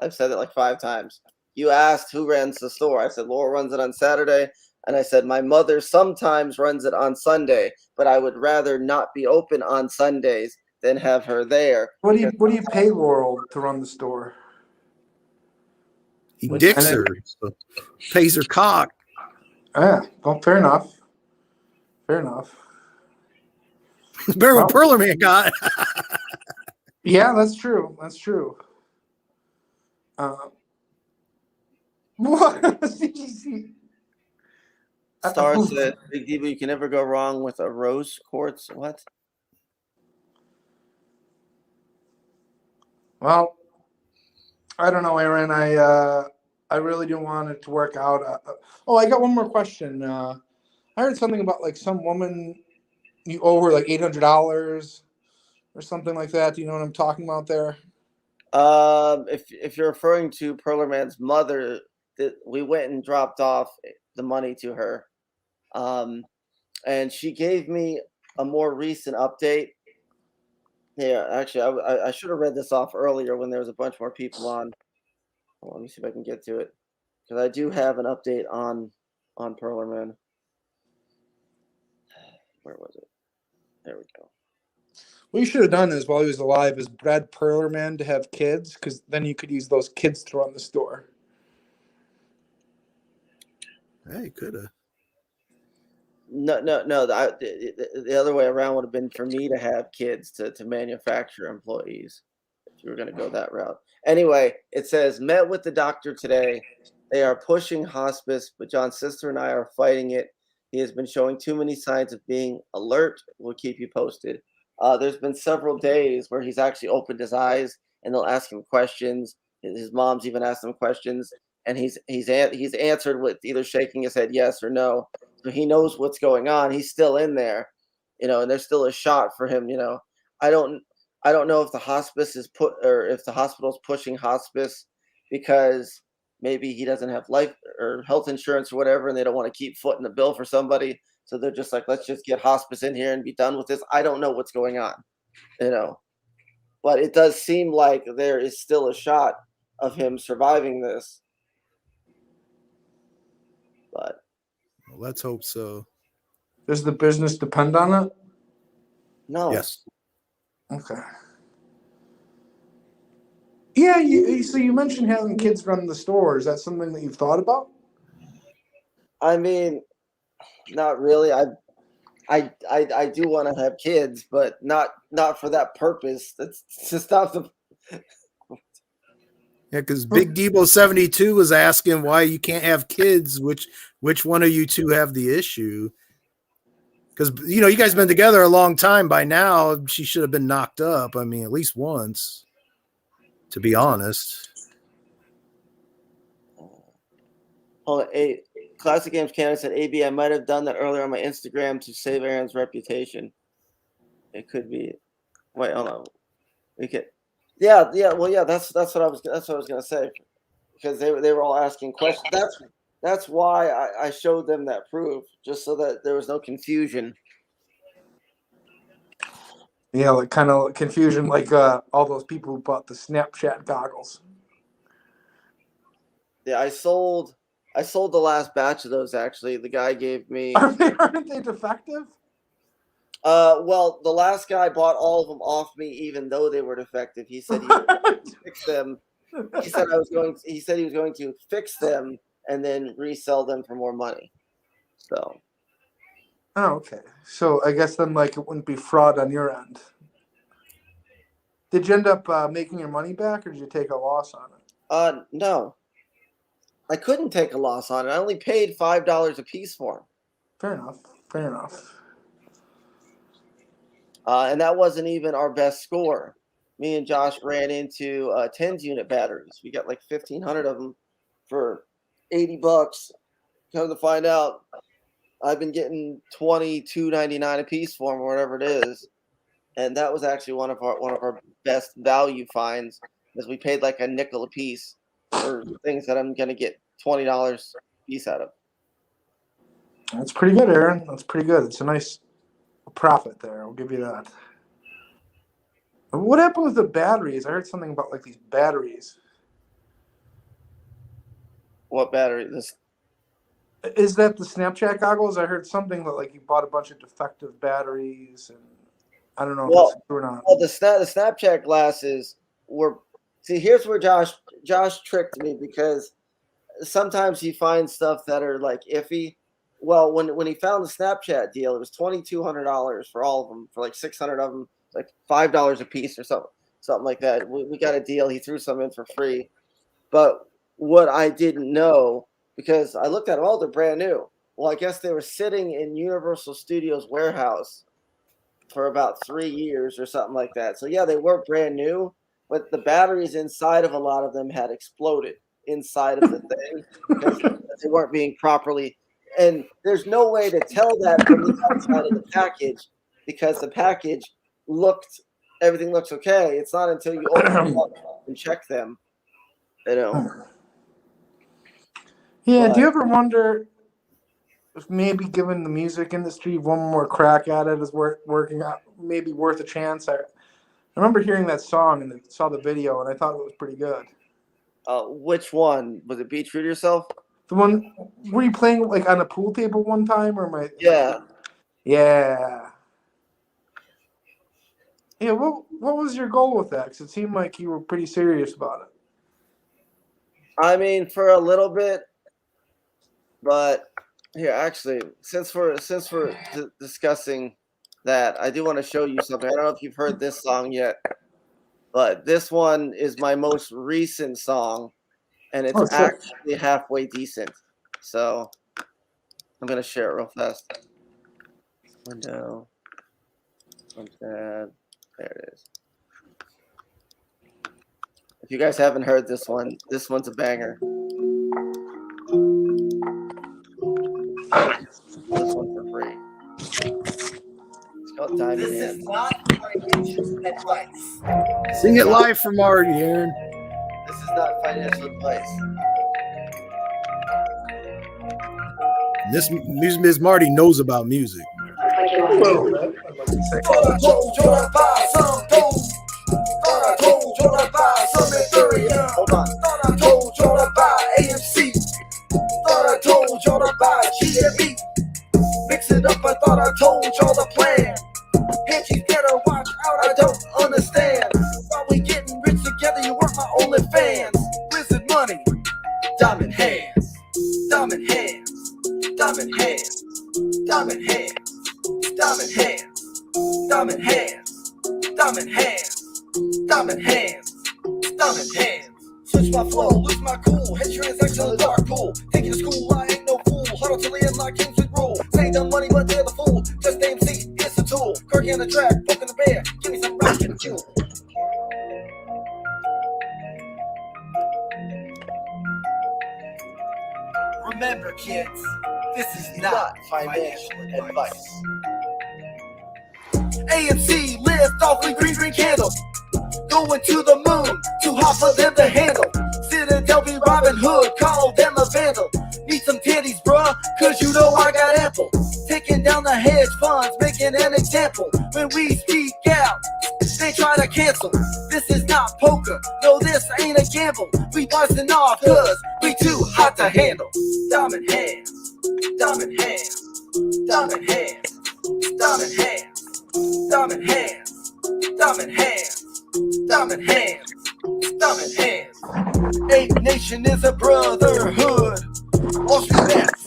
I've said it like 5 times. You asked who runs the store. I said Laura runs it on Saturday, and I said my mother sometimes runs it on Sunday, but I would rather not be open on Sundays than have her there. What do you pay Laurel to run the store? He dicks her, so pays her cock. Yeah, well, fair enough. Fair enough. Better what Perlerman got. Yeah, that's true. That's true. What? Star said, Big Diva, you can never go wrong with a rose quartz. What? Well, I don't know, Aaron. I really do want it to work out. I got one more question. I heard something about like some woman you owe her like $800 or something like that. Do you know what I'm talking about there? If you're referring to Perlerman's mother, we went and dropped off the money to her, and she gave me a more recent update. Yeah, actually, I should have read this off earlier when there was a bunch more people on. Well, let me see if I can get to it, because I do have an update on Perlerman. Where was it? There we go. What you should have done is while he was alive is bred Perlerman to have kids, because then you could use those kids to run the store. Hey, could have. No. The other way around would have been for me to have kids to manufacture employees. If you were going to go that route. Anyway, it says met with the doctor today. They are pushing hospice, but John's sister and I are fighting it. He has been showing too many signs of being alert. We'll keep you posted. There's been several days where he's actually opened his eyes and they'll ask him questions. His mom's even asked him questions, and he's answered with either shaking his head yes or no. So he knows what's going on. He's still in there, and there's still a shot for him. I don't know if the hospice is if the hospital's pushing hospice because maybe he doesn't have life or health insurance or whatever, and they don't want to keep footing the bill for somebody. So they're just like, let's just get hospice in here and be done with this. I don't know what's going on, but it does seem like there is still a shot of him surviving this. But let's hope so. Does the business depend on it? No. Yes. Okay. Yeah, so you mentioned having kids run the store. Is that something that you've thought about? I mean, not really. I do want to have kids, but not for that purpose. That's just not the. Yeah, because Big Debo 72 was asking why you can't have kids. Which one of you two have the issue? Because you guys been together a long time by now. She should have been knocked up. I mean, at least once. To be honest. Classic Games Canada said, AB, I might have done that earlier on my Instagram to save Aaron's reputation. It could be. Wait, hold on. We could. Yeah. Well, yeah. That's what I was gonna say, because they were all asking questions. That's why I showed them that proof, just so that there was no confusion. Yeah, like kind of confusion, like all those people who bought the Snapchat goggles. Yeah, I sold the last batch of those. Actually, the guy gave me. Aren't they defective? Well, the last guy bought all of them off me, even though they were defective. He said he would fix them. He said he was going to fix them and then resell them for more money. So. Oh, okay. So I guess then, like, it wouldn't be fraud on your end. Did you end up making your money back, or did you take a loss on it? No. I couldn't take a loss on it. I only paid $5 a piece for them. Fair enough. And that wasn't even our best score. Me and Josh ran into 10s unit batteries. We got like 1,500 of them for $80. Come to find out, I've been getting $22.99 a piece for them, or whatever it is, and that was actually one of our best value finds, because we paid like a nickel a piece for things that I'm gonna get $20 a piece out of. That's pretty good, Aaron. That's pretty good. It's a nice profit there. I'll give you that. What happened with the batteries? I heard something about like these batteries. What battery? Is that the Snapchat goggles? I heard something that like you bought a bunch of defective batteries, and I don't know if that's true or not. Well, the Snapchat glasses were. See, here's where Josh tricked me, because sometimes he finds stuff that are like iffy. Well, when he found the Snapchat deal, it was $2,200 for all of them, for like 600 of them, like $5 a piece or something like that. We got a deal. He threw some in for free. But what I didn't know, because I looked at them, they're brand new. Well, I guess they were sitting in Universal Studios warehouse for about 3 years or something like that. So yeah, they were brand new, but the batteries inside of a lot of them had exploded inside of the thing, because they weren't being properly. And there's no way to tell that from the outside of the package, because the package everything looks okay. It's not until you open them up and check them, Yeah, But, do you ever wonder if maybe giving the music industry one more crack at it is working out, maybe worth a chance? I remember hearing that song and saw the video, and I thought it was pretty good. which one? Was it Be True to Yourself? The one, were you playing like on a pool table one time, or am I? Yeah. Yeah. Yeah. What was your goal with that? Because it seemed like you were pretty serious about it. I mean, for a little bit, But here, actually, since we're discussing that, I do want to show you something. I don't know if you've heard this song yet, but this one is my most recent song, and it's actually halfway decent. So I'm gonna share it real fast. Window. There it is. If you guys haven't heard this one's a banger. This one for free. It's called Diamond This Hands. is not financial advice. Sing it live for Marty, Aaron. This is not financial advice. This Ms. Marty knows about music. Thought I told you to buy some gold. Thought I told you to buy some Ethereum. Hold on. Thought I told you to buy AMC. Thought I told you to buy GME. Mix it up, I thought I told y'all the plan. Hedgies better watch out, I don't understand. While we getting rich together, you weren't my only fans. Wizard money, diamond hands, diamond hands, diamond hands, diamond hands, diamond hands, diamond hands, diamond hands, diamond hands, diamond hands. Switch my flow, lose my cool, head transaction in the dark pool. Taking to school, I ain't no fool. Huddle till the end like kings with rule. Say dumb money, but they're the fool. Just AMC, it's a tool. Kirky on the track, poking the bear. Give me some rock and fuel. Remember, kids, this is not financial advice. AMC lift off with green candle. Going to the moon, too hot for them to handle. Citadel be Robin Hood, call them a vandal. Need some titties, bruh, cause you know I got ample. Taking down the hedge funds, making an example. When we speak out, they try to cancel. This is not poker, no this ain't a gamble. We bustin' off cause we too hot to handle. Diamond hands, diamond hands, diamond hands, diamond hands, diamond hands, diamond hands, diamond hands, diamond hands. Ape Nation is a brotherhood. Wall Street bets,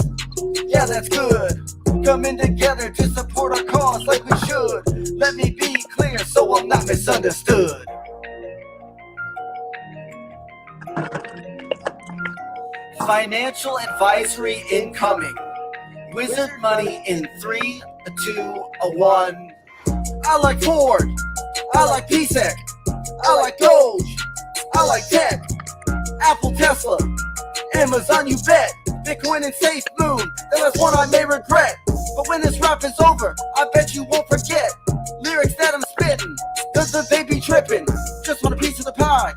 yeah that's good. Coming together to support our cause like we should. Let me be clear so I'm not misunderstood. Financial advisory incoming. Wizard money in 3, 2, 1. I like Ford. I like PSEC. I like Doge. I like tech. Apple, Tesla, Amazon, you bet. Bitcoin and Safe Moon, the last one I may regret. But when this rap is over, I bet you won't forget lyrics that I'm spitting, cause the baby tripping. Just want a piece of the pie.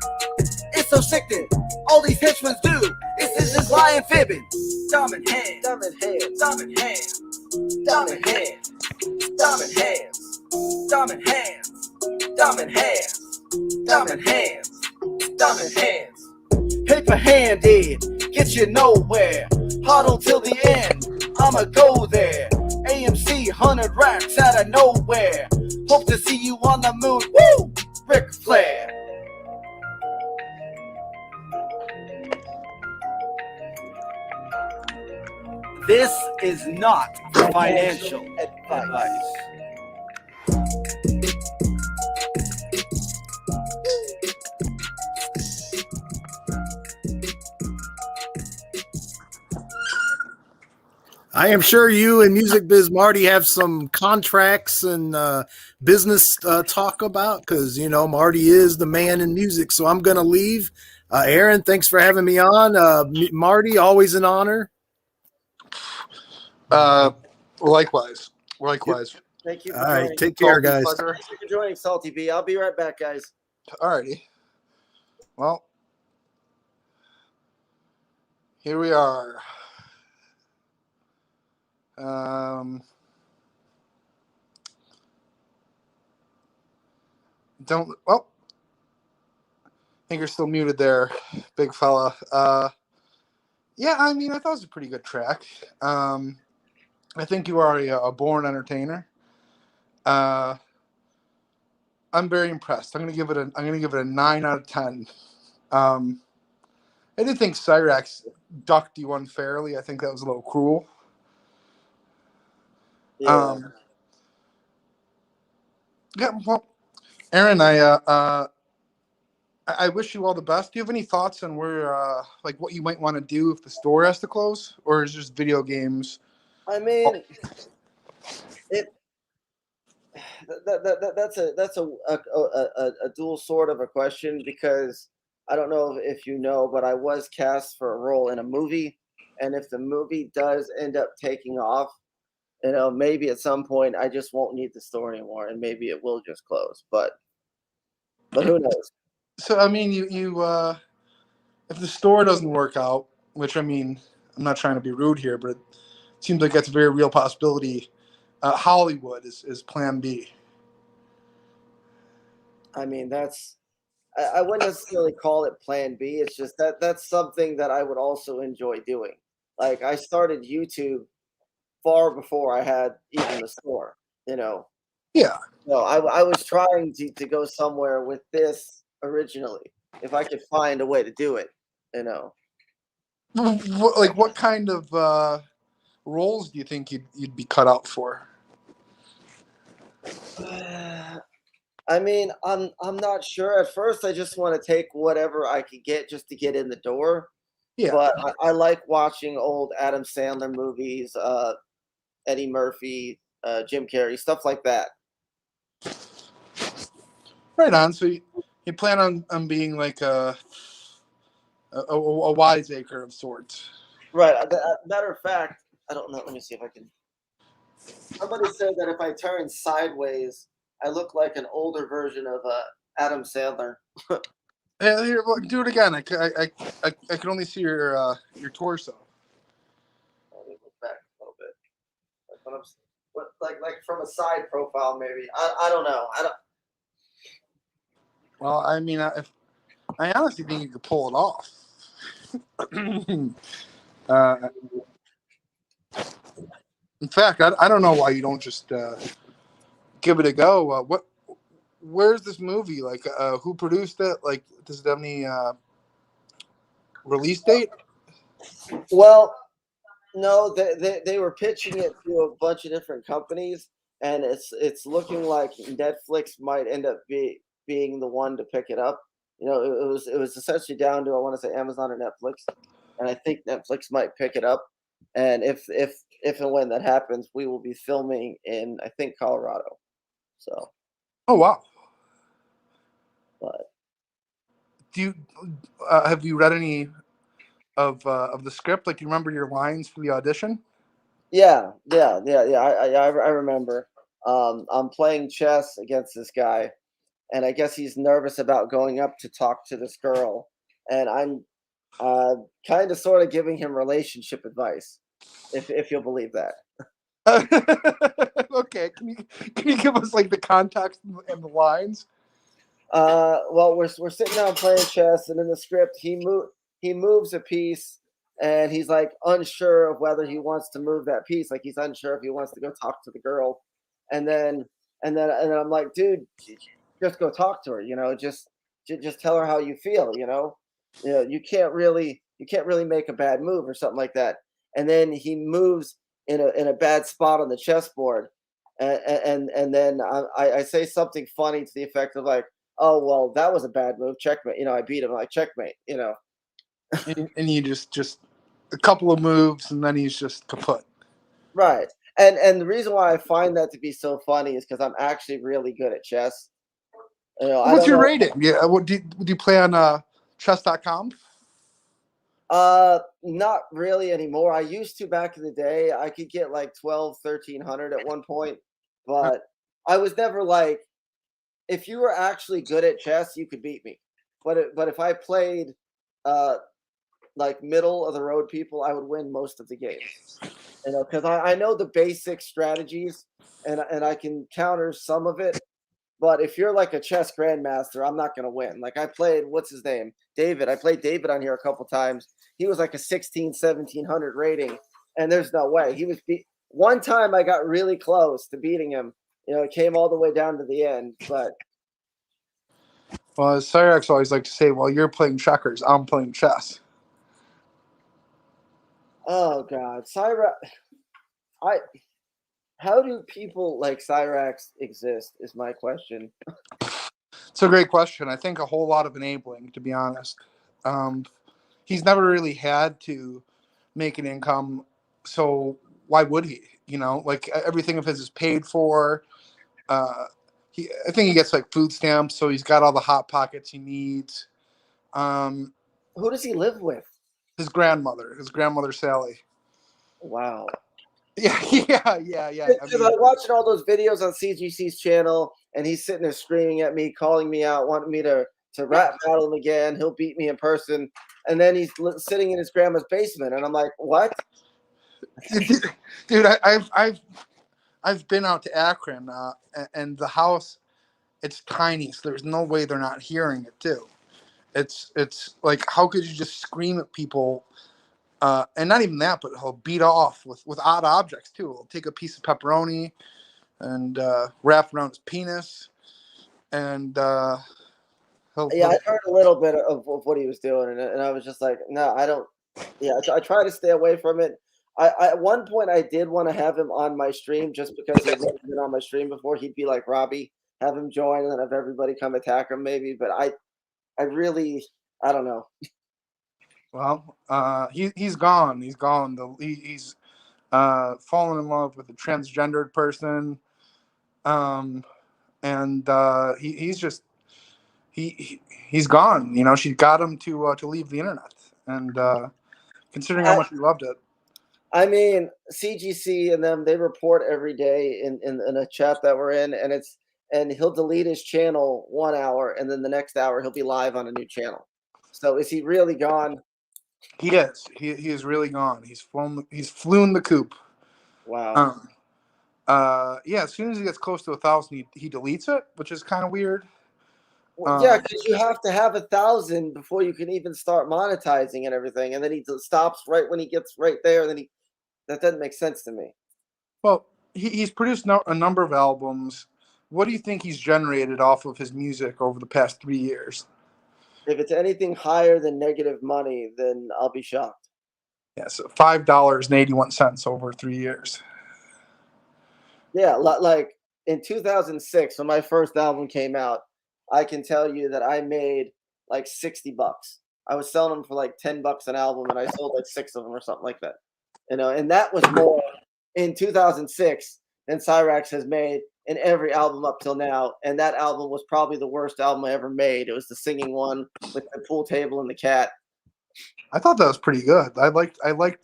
It's so sickening. All these henchmen do is just lie and fibbing. Diamond hands, diamond hands, diamond hands, diamond hands, diamond hands, diamond hands, diamond hands, diamond hands, diamond hands. Paper handed, get you nowhere. Huddle till the end, I'ma go there. AMC 100 racks out of nowhere. Hope to see you on the moon, woo! Ric Flair. This is not financial advice. I am sure you and Music Biz Marty have some contracts and business talk about because, you know, Marty is the man in music. So I'm going to leave. Aaron, thanks for having me on. Marty, always an honor. Likewise. Likewise. Yep. Thank you. All right. Take care, guys. Thank you for joining Salty B. I'll be right back, guys. All righty. Well, here we are. I think you're still muted there, big fella. Yeah, I mean, I thought it was a pretty good track. I think you are a born entertainer. I'm very impressed. I'm gonna give it a 9 out of 10. I did think Cyrax ducked you unfairly. I think that was a little cruel. Yeah. Yeah. Well, Aaron, I wish you all the best. Do you have any thoughts on where, like, what you might want to do if the store has to close, or is just video games? I mean, that's a dual sort of a question, because I don't know if you know, but I was cast for a role in a movie, and if the movie does end up taking off, maybe at some point I just won't need the store anymore, and maybe it will just close. But who knows? So I mean, you if the store doesn't work out, which I mean, I'm not trying to be rude here, but it seems like that's a very real possibility. Hollywood is Plan B. I mean, I wouldn't necessarily call it Plan B. It's just that's something that I would also enjoy doing. Like, I started YouTube far before I had even the store. Yeah. No, I was trying to go somewhere with this originally, if I could find a way to do it. Like, what kind of roles do you think you'd be cut out for? I mean, I'm not sure. At first, I just want to take whatever I could get just to get in the door. Yeah. But I like watching old Adam Sandler movies, Eddie Murphy, Jim Carrey, stuff like that. Right on. So you plan on being like a wiseacre of sorts. Right. Matter of fact, I don't know. Let me see if I can. Somebody said that if I turn sideways, I look like an older version of Adam Sandler. Yeah, here, look, do it again. I can only see your torso. Let me look back a little bit. Like from a side profile, maybe. I don't know. Well, I mean, I honestly think you could pull it off. In fact, I don't know why you don't just give it a go. Where's this movie? Like, who produced it? Like, does it have any release date? Well, no, they were pitching it to a bunch of different companies, and it's looking like Netflix might end up being the one to pick it up. It was essentially down to, I want to say, Amazon or Netflix, and I think Netflix might pick it up. And if and when that happens, we will be filming in, I think, Colorado. So. Oh wow. But do you have you read any of the script? Like, do you remember your lines for the audition? Yeah. I remember. I'm playing chess against this guy, and I guess he's nervous about going up to talk to this girl, and I'm kind of sort of giving him relationship advice, if you'll believe that. Okay, can you give us like the context and the lines? Well, we're sitting down playing chess, and in the script, he moves a piece, and he's like unsure of whether he wants to move that piece. Like, he's unsure if he wants to go talk to the girl, and then I'm like, dude, just go talk to her. Just tell her how you feel. You can't really make a bad move or something like that. And then he moves in a bad spot on the chessboard, and then I say something funny to the effect of like, oh, well, that was a bad move. Checkmate. I beat him. Like, checkmate. And you just a couple of moves, and then he's just kaput. Right. And the reason why I find that to be so funny is because I'm actually really good at chess. What's your rating? Yeah. Do you play on chess.com? Not really anymore. I used to back in the day. I could get like 1,300 at one point, but I was never like, if you were actually good at chess, you could beat me. But if I played like middle of the road people, I would win most of the games. Because I know the basic strategies, and I can counter some of it. But if you're like a chess grandmaster, I'm not going to win. Like, I played, what's his name? David. I played David on here a couple times. He was like a 1,700 rating, and there's no way. He was one time I got really close to beating him. It came all the way down to the end. But well, as Cyrex always like to say, while you're playing checkers, I'm playing chess. Oh God, Cyrax. How do people like Cyrax exist? Is my question. It's a great question. I think a whole lot of enabling, to be honest. He's never really had to make an income, so why would he? You know, like everything of his is paid for. I think he gets like food stamps, so he's got all the hot pockets he needs. Who does he live with? His grandmother Sally. Wow. Yeah. I Because I'm watching all those videos on CGC's channel, and he's sitting there screaming at me, calling me out, wanting me to rap battle him again. He'll beat me in person, and then he's sitting in his grandma's basement, and I'm like, what? Dude, I've been out to Akron, and the house, it's tiny, so there's no way they're not hearing it too. It's like, how could you just scream at people? And not even that, but he'll beat off with odd objects too. He'll take a piece of pepperoni and wrap around his penis, and I heard a little bit of what he was doing, and I was just like, no, I don't. Yeah, I try to stay away from it. I at one point I did want to have him on my stream just because he had never been on my stream before. He'd be like Robbie, have him join, and then have everybody come attack him maybe. But I really, I don't know. Well, he's gone. He's gone. He's fallen in love with a transgendered person, and he's gone. You know, she got him to leave the internet, and considering how much he loved it. I mean, CGC and them, they report every day in a chat that we're in, and he'll delete his channel 1 hour, and then the next hour he'll be live on a new channel. So is he really gone? He is. He is really gone. He's flown the coop. Wow. Yeah. As soon as he gets close to 1,000, he deletes it, which is kind of weird. Well, yeah, because you have to have 1,000 before you can even start monetizing and everything, and then he stops right when he gets right there. And then that doesn't make sense to me. Well, he's produced a number of albums. What do you think he's generated off of his music over the past 3 years? If it's anything higher than negative money, then I'll be shocked. Yeah, so $5.81 over 3 years. Yeah, like in 2006 when my first album came out, I can tell you that I made like $60. I was selling them for like $10 an album, and I sold like 6 of them or something like that. You know, and that was more in 2006 than Cyrax has made in every album up till now. And that album was probably the worst album I ever made. It was the singing one with the pool table and the cat. I thought that was pretty good. I liked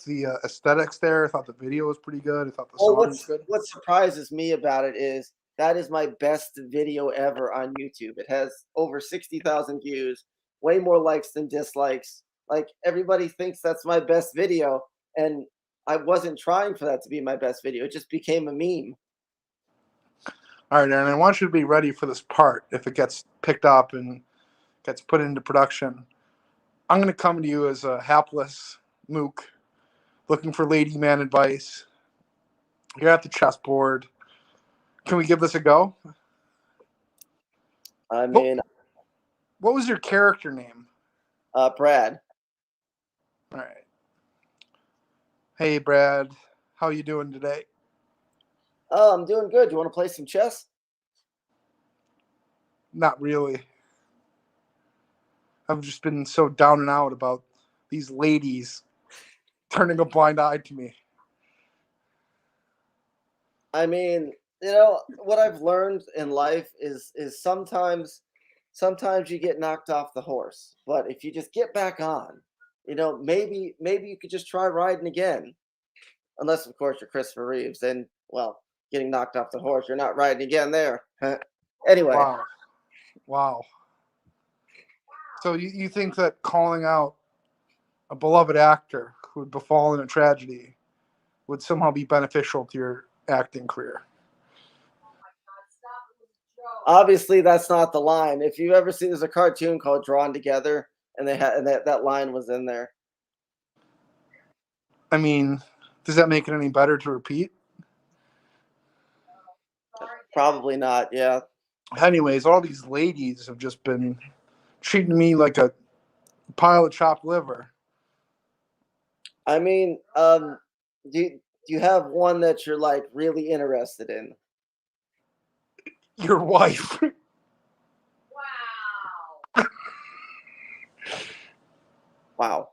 the aesthetics there. I thought the video was pretty good. I thought the song was good. What surprises me about it is that is my best video ever on YouTube. It has over 60,000 views, way more likes than dislikes. Like, everybody thinks that's my best video, and I wasn't trying for that to be my best video. It just became a meme. All right, Aaron, I want you to be ready for this part if it gets picked up and gets put into production. I'm going to come to you as a hapless mook looking for lady man advice. You're at the chessboard. Can we give this a go? I mean, what was your character name? Brad. All right. Hey, Brad. How you doing today? Oh, I'm doing good. You want to play some chess? Not really. I've just been so down and out about these ladies turning a blind eye to me. I mean, you know, what I've learned in life is sometimes you get knocked off the horse, but if you just get back on, you know, maybe you could just try riding again. Unless, of course, you're Christopher Reeves, then, well, getting knocked off the horse, you're not riding again there. Anyway. Wow. So you think that calling out a beloved actor who had befallen a tragedy would somehow be beneficial to your acting career? Obviously, that's not the line. If you ever see, there's a cartoon called Drawn Together, and that line was in there. I mean, does that make it any better to repeat? Probably not, yeah. Anyways, all these ladies have just been treating me like a pile of chopped liver. I mean, do you have one that you're like really interested in? Your wife. Wow. Wow.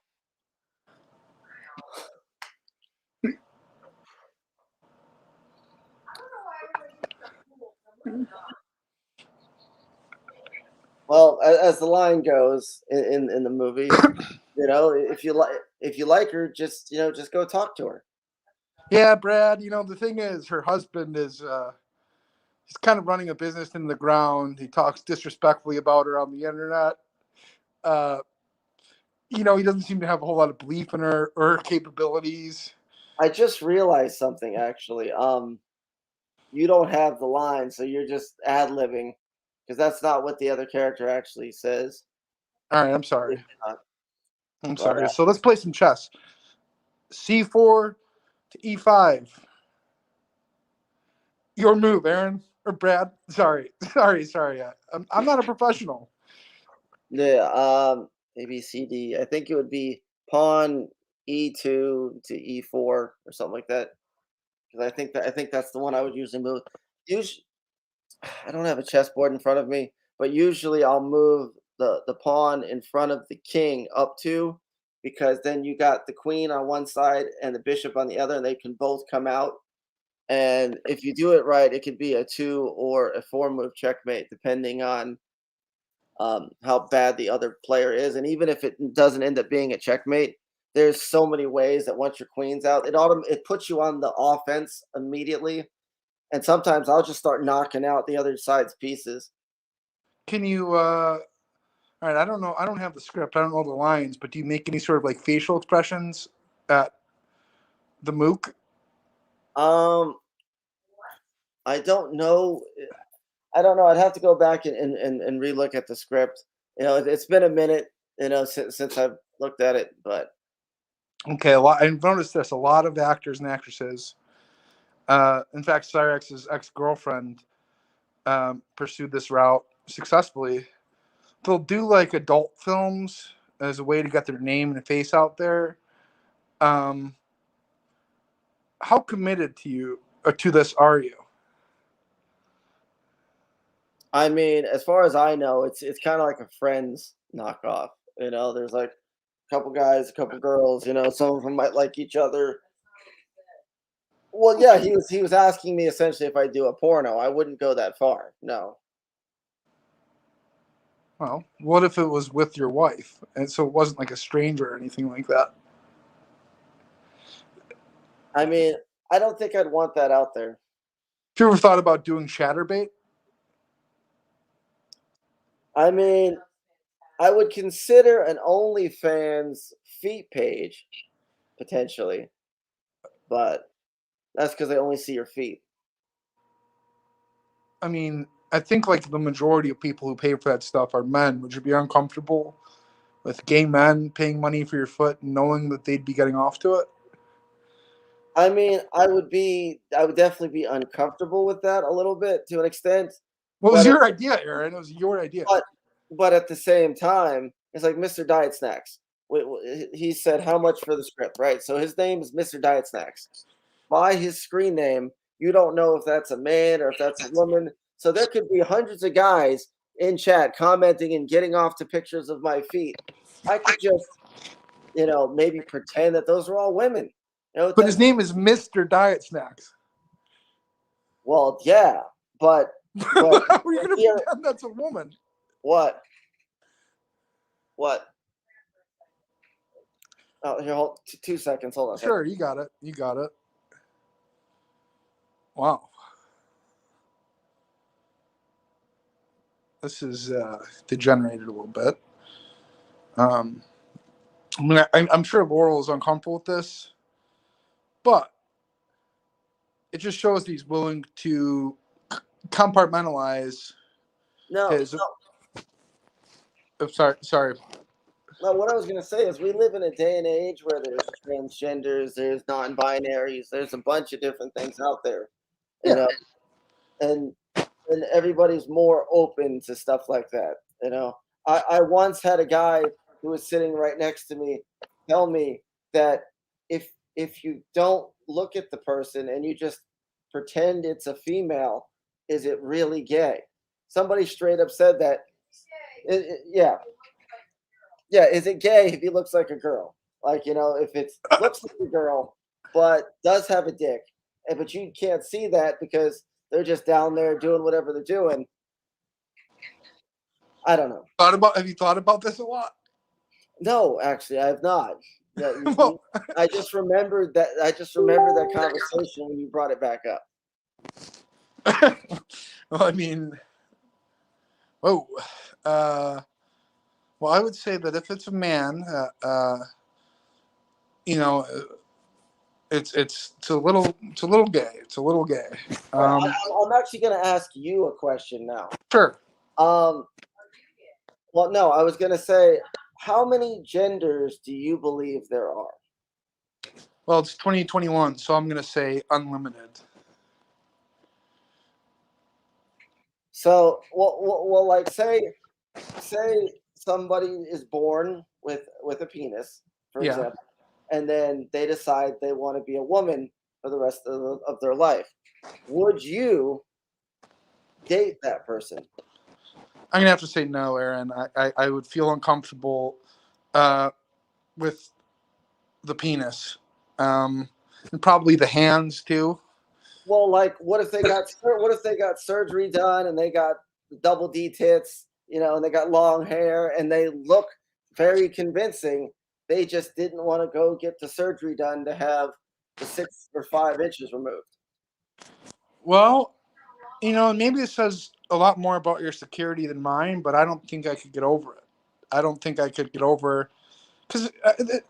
Well, as the line goes in the movie, if you like her, just just go talk to her. Yeah, Brad. The thing is, her husband is he's kind of running a business in the ground. He talks disrespectfully about her on the internet. He doesn't seem to have a whole lot of belief in her or her capabilities. I just realized something actually. You don't have the line, so you're just ad-libbing because that's not what the other character actually says. All right, I'm sorry. I'm But, sorry. So let's play some chess. C4 to E5. Your move, Aaron or Brad. Sorry. I'm not a professional. yeah. A B C D. I think it would be pawn E2 to E4 or something like that. Because I think that's the one I would usually move. Usually, I don't have a chessboard in front of me, but usually I'll move the pawn in front of the king up to, because then you got the queen on one side and the bishop on the other, and they can both come out. And if you do it right, it could be a 2 or a 4 move checkmate, depending on how bad the other player is. And even if it doesn't end up being a checkmate, there's so many ways that once your queen's out, it puts you on the offense immediately. And sometimes I'll just start knocking out the other side's pieces. Can you all right, I don't know. I don't have the script. I don't know the lines, but do you make any sort of like facial expressions at the mook? I don't know. I don't know. I'd have to go back and relook at the script. It's been a minute, since I've looked at it, but Okay, I've noticed this. A lot of actors and actresses, in fact, Cyrex's ex-girlfriend pursued this route successfully. They'll do like adult films as a way to get their name and face out there. How committed to this are you? I mean, as far as I know, it's kind of like a Friends knockoff. There's like a couple guys, a couple girls. Some of them might like each other. Well, yeah, he was asking me essentially if I do a porno. I wouldn't go that far. No. Well, what if it was with your wife, and so it wasn't like a stranger or anything like that? I mean, I don't think I'd want that out there. Have you ever thought about doing Chatterbait? I mean, I would consider an OnlyFans feet page potentially, but that's because they only see your feet. I mean, I think like the majority of people who pay for that stuff are men. Would you be uncomfortable with gay men paying money for your foot and knowing that they'd be getting off to it? I mean, I would definitely be uncomfortable with that a little bit to an extent. Well, it was your idea, Aaron. It was your idea. But at the same time, it's like Mr. Diet Snacks. He said how much for the script, right? So his name is Mr. Diet Snacks. By his screen name, you don't know if that's a man or if that's a woman. So there could be hundreds of guys in chat commenting and getting off to pictures of my feet. I could just, maybe pretend that those are all women. But his name is Mr. Diet Snacks. Well, yeah, but how are you going to pretend that's a woman? What? Oh, here, hold 2 seconds. Hold on. Sure, you got it. Wow. This is degenerated a little bit. I mean, I'm sure Laurel is uncomfortable with this, but it just shows that he's willing to compartmentalize his. Oh, sorry. No, what I was going to say is we live in a day and age where there's transgenders, there's non-binaries, there's a bunch of different things out there, and everybody's more open to stuff like that. I once had a guy who was sitting right next to me tell me that if you don't look at the person and you just pretend it's a female, is it really gay? Somebody straight up said that. Yeah, yeah. Is it gay if he looks like a girl? Like, if it looks like a girl but does have a dick, but you can't see that because they're just down there doing whatever they're doing. I don't know. Have you thought about this a lot? No, actually, I have not. Yeah, Well, I just remembered that. I just remembered that conversation when you brought it back up. well, I mean, well, I would say that if it's a man, it's a little gay. It's a little gay. I'm actually going to ask you a question now. Sure. Well, no, I was going to say, how many genders do you believe there are? Well, it's 2021, so I'm going to say unlimited. So, well, like say somebody is born with a penis, for example, and then they decide they want to be a woman for the rest of their life. Would you date that person? I'm gonna have to say no, Aaron. I would feel uncomfortable with the penis, and probably the hands too. Well, like, what if they got surgery done and they got double D tits, and they got long hair and they look very convincing? They just didn't want to go get the surgery done to have the 6 or 5 inches removed. Well, maybe this says a lot more about your security than mine, but I don't think I could get over it. I don't think I could get over, because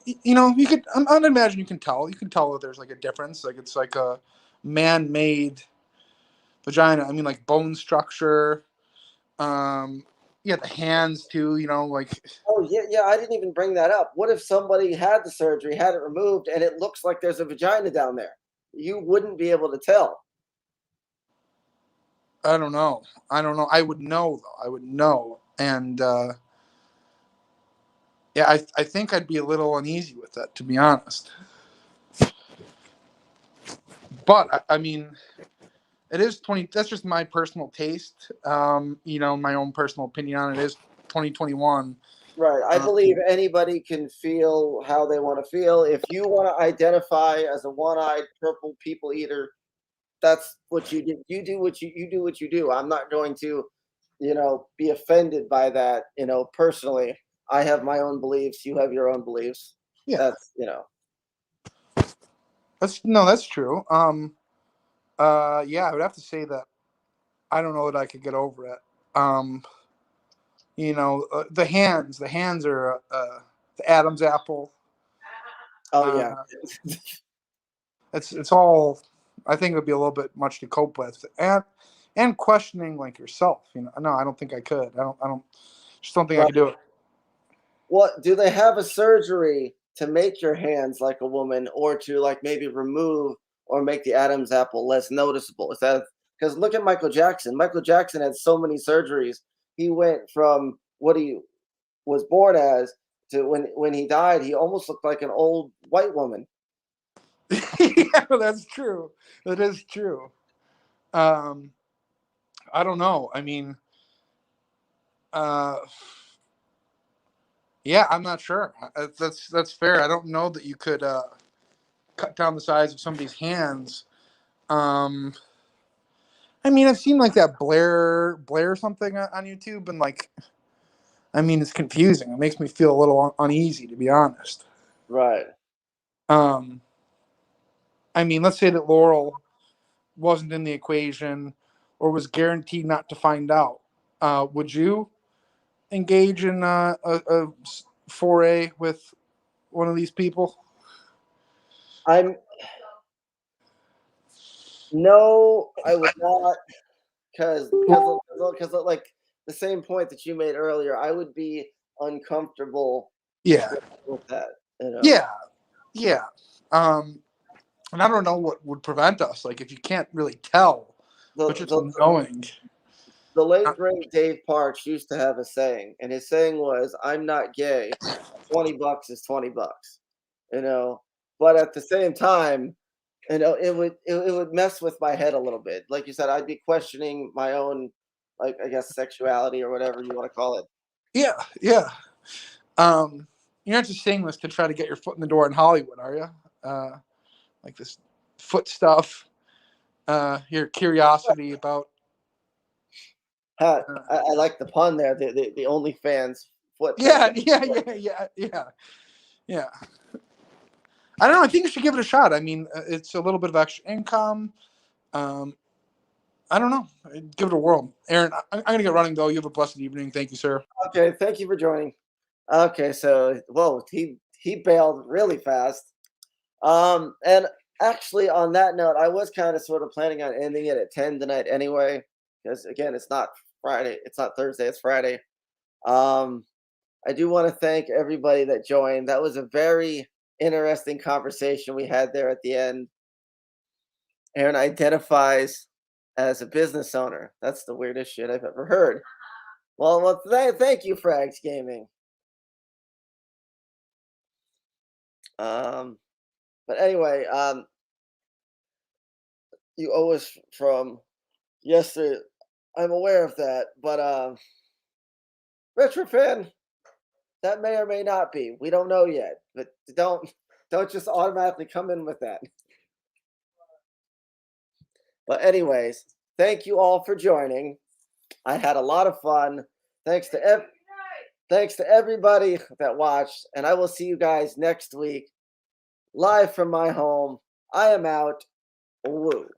you could. I'd imagine you can tell. You can tell that there's like a difference. Like it's like a man-made vagina. I mean, like bone structure. Yeah, the hands too. Like. Oh yeah. I didn't even bring that up. What if somebody had the surgery, had it removed, and it looks like there's a vagina down there? You wouldn't be able to tell. I don't know. I would know though. I would know, and yeah, I think I'd be a little uneasy with that, to be honest. But I mean, it is 20. That's just my personal taste. My own personal opinion on it is 2021. Right. I believe anybody can feel how they want to feel. If you want to identify as a one-eyed purple people eater, that's what you do. You do what you do. I'm not going to, be offended by that. Personally, I have my own beliefs. You have your own beliefs. Yeah. That's true. Yeah, I would have to say that I don't know that I could get over it. The hands are the Adam's apple. Oh yeah. It's all. I think it would be a little bit much to cope with, and questioning like yourself. No, I don't think I could. Just don't think I could do it. What do they have a surgery to make your hands like a woman, or to like maybe remove or make the Adam's apple less noticeable? Is that because look at Michael Jackson? Michael Jackson had so many surgeries. He went from what he was born as to when he died, he almost looked like an old white woman. Yeah, that's true. That is true. I don't know. I mean, yeah, I'm not sure. That's fair. I don't know that you could cut down the size of somebody's hands. I mean, I've seen like that Blair something on YouTube, and like, I mean, it's confusing. It makes me feel a little uneasy, to be honest. Right. I mean, let's say that Laurel wasn't in the equation or was guaranteed not to find out. Would you engage in a foray with one of these people? No, I would not, because like the same point that you made earlier, I would be uncomfortable. Yeah. With that. Yeah. And I don't know what would prevent us. Like, if you can't really tell, but just knowing. The late great Dave Parks used to have a saying, and his saying was, "I'm not gay. $20 is $20." but at the same time, it would mess with my head a little bit. Like you said, I'd be questioning my own, like, I guess, sexuality or whatever you want to call it. Yeah, yeah. You're not just saying this to try to get your foot in the door in Hollywood, are you? Like this foot stuff. Your curiosity about. I like the pun there. The OnlyFans foot. Yeah. I don't know. I think you should give it a shot. I mean, it's a little bit of extra income. I don't know. Give it a whirl. Aaron, I'm going to get running, though. You have a blessed evening. Thank you, sir. Okay, thank you for joining. Okay, so, whoa, he bailed really fast. And actually, on that note, I was kind of sort of planning on ending it at 10 tonight anyway, because, again, it's not Friday. It's not Thursday. It's Friday. I do want to thank everybody that joined. That was a very interesting conversation we had there at the end. Aaron identifies as a business owner. That's the weirdest shit I've ever heard. Well, thank you, Frags Gaming. But anyway, you owe us from yesterday. I'm aware of that, but Retrofan, that may or may not be. We don't know yet, but don't just automatically come in with that. But anyways, thank you all for joining. I had a lot of fun. Thanks to everybody that watched, and I will see you guys next week live from my home. I am out. Woo.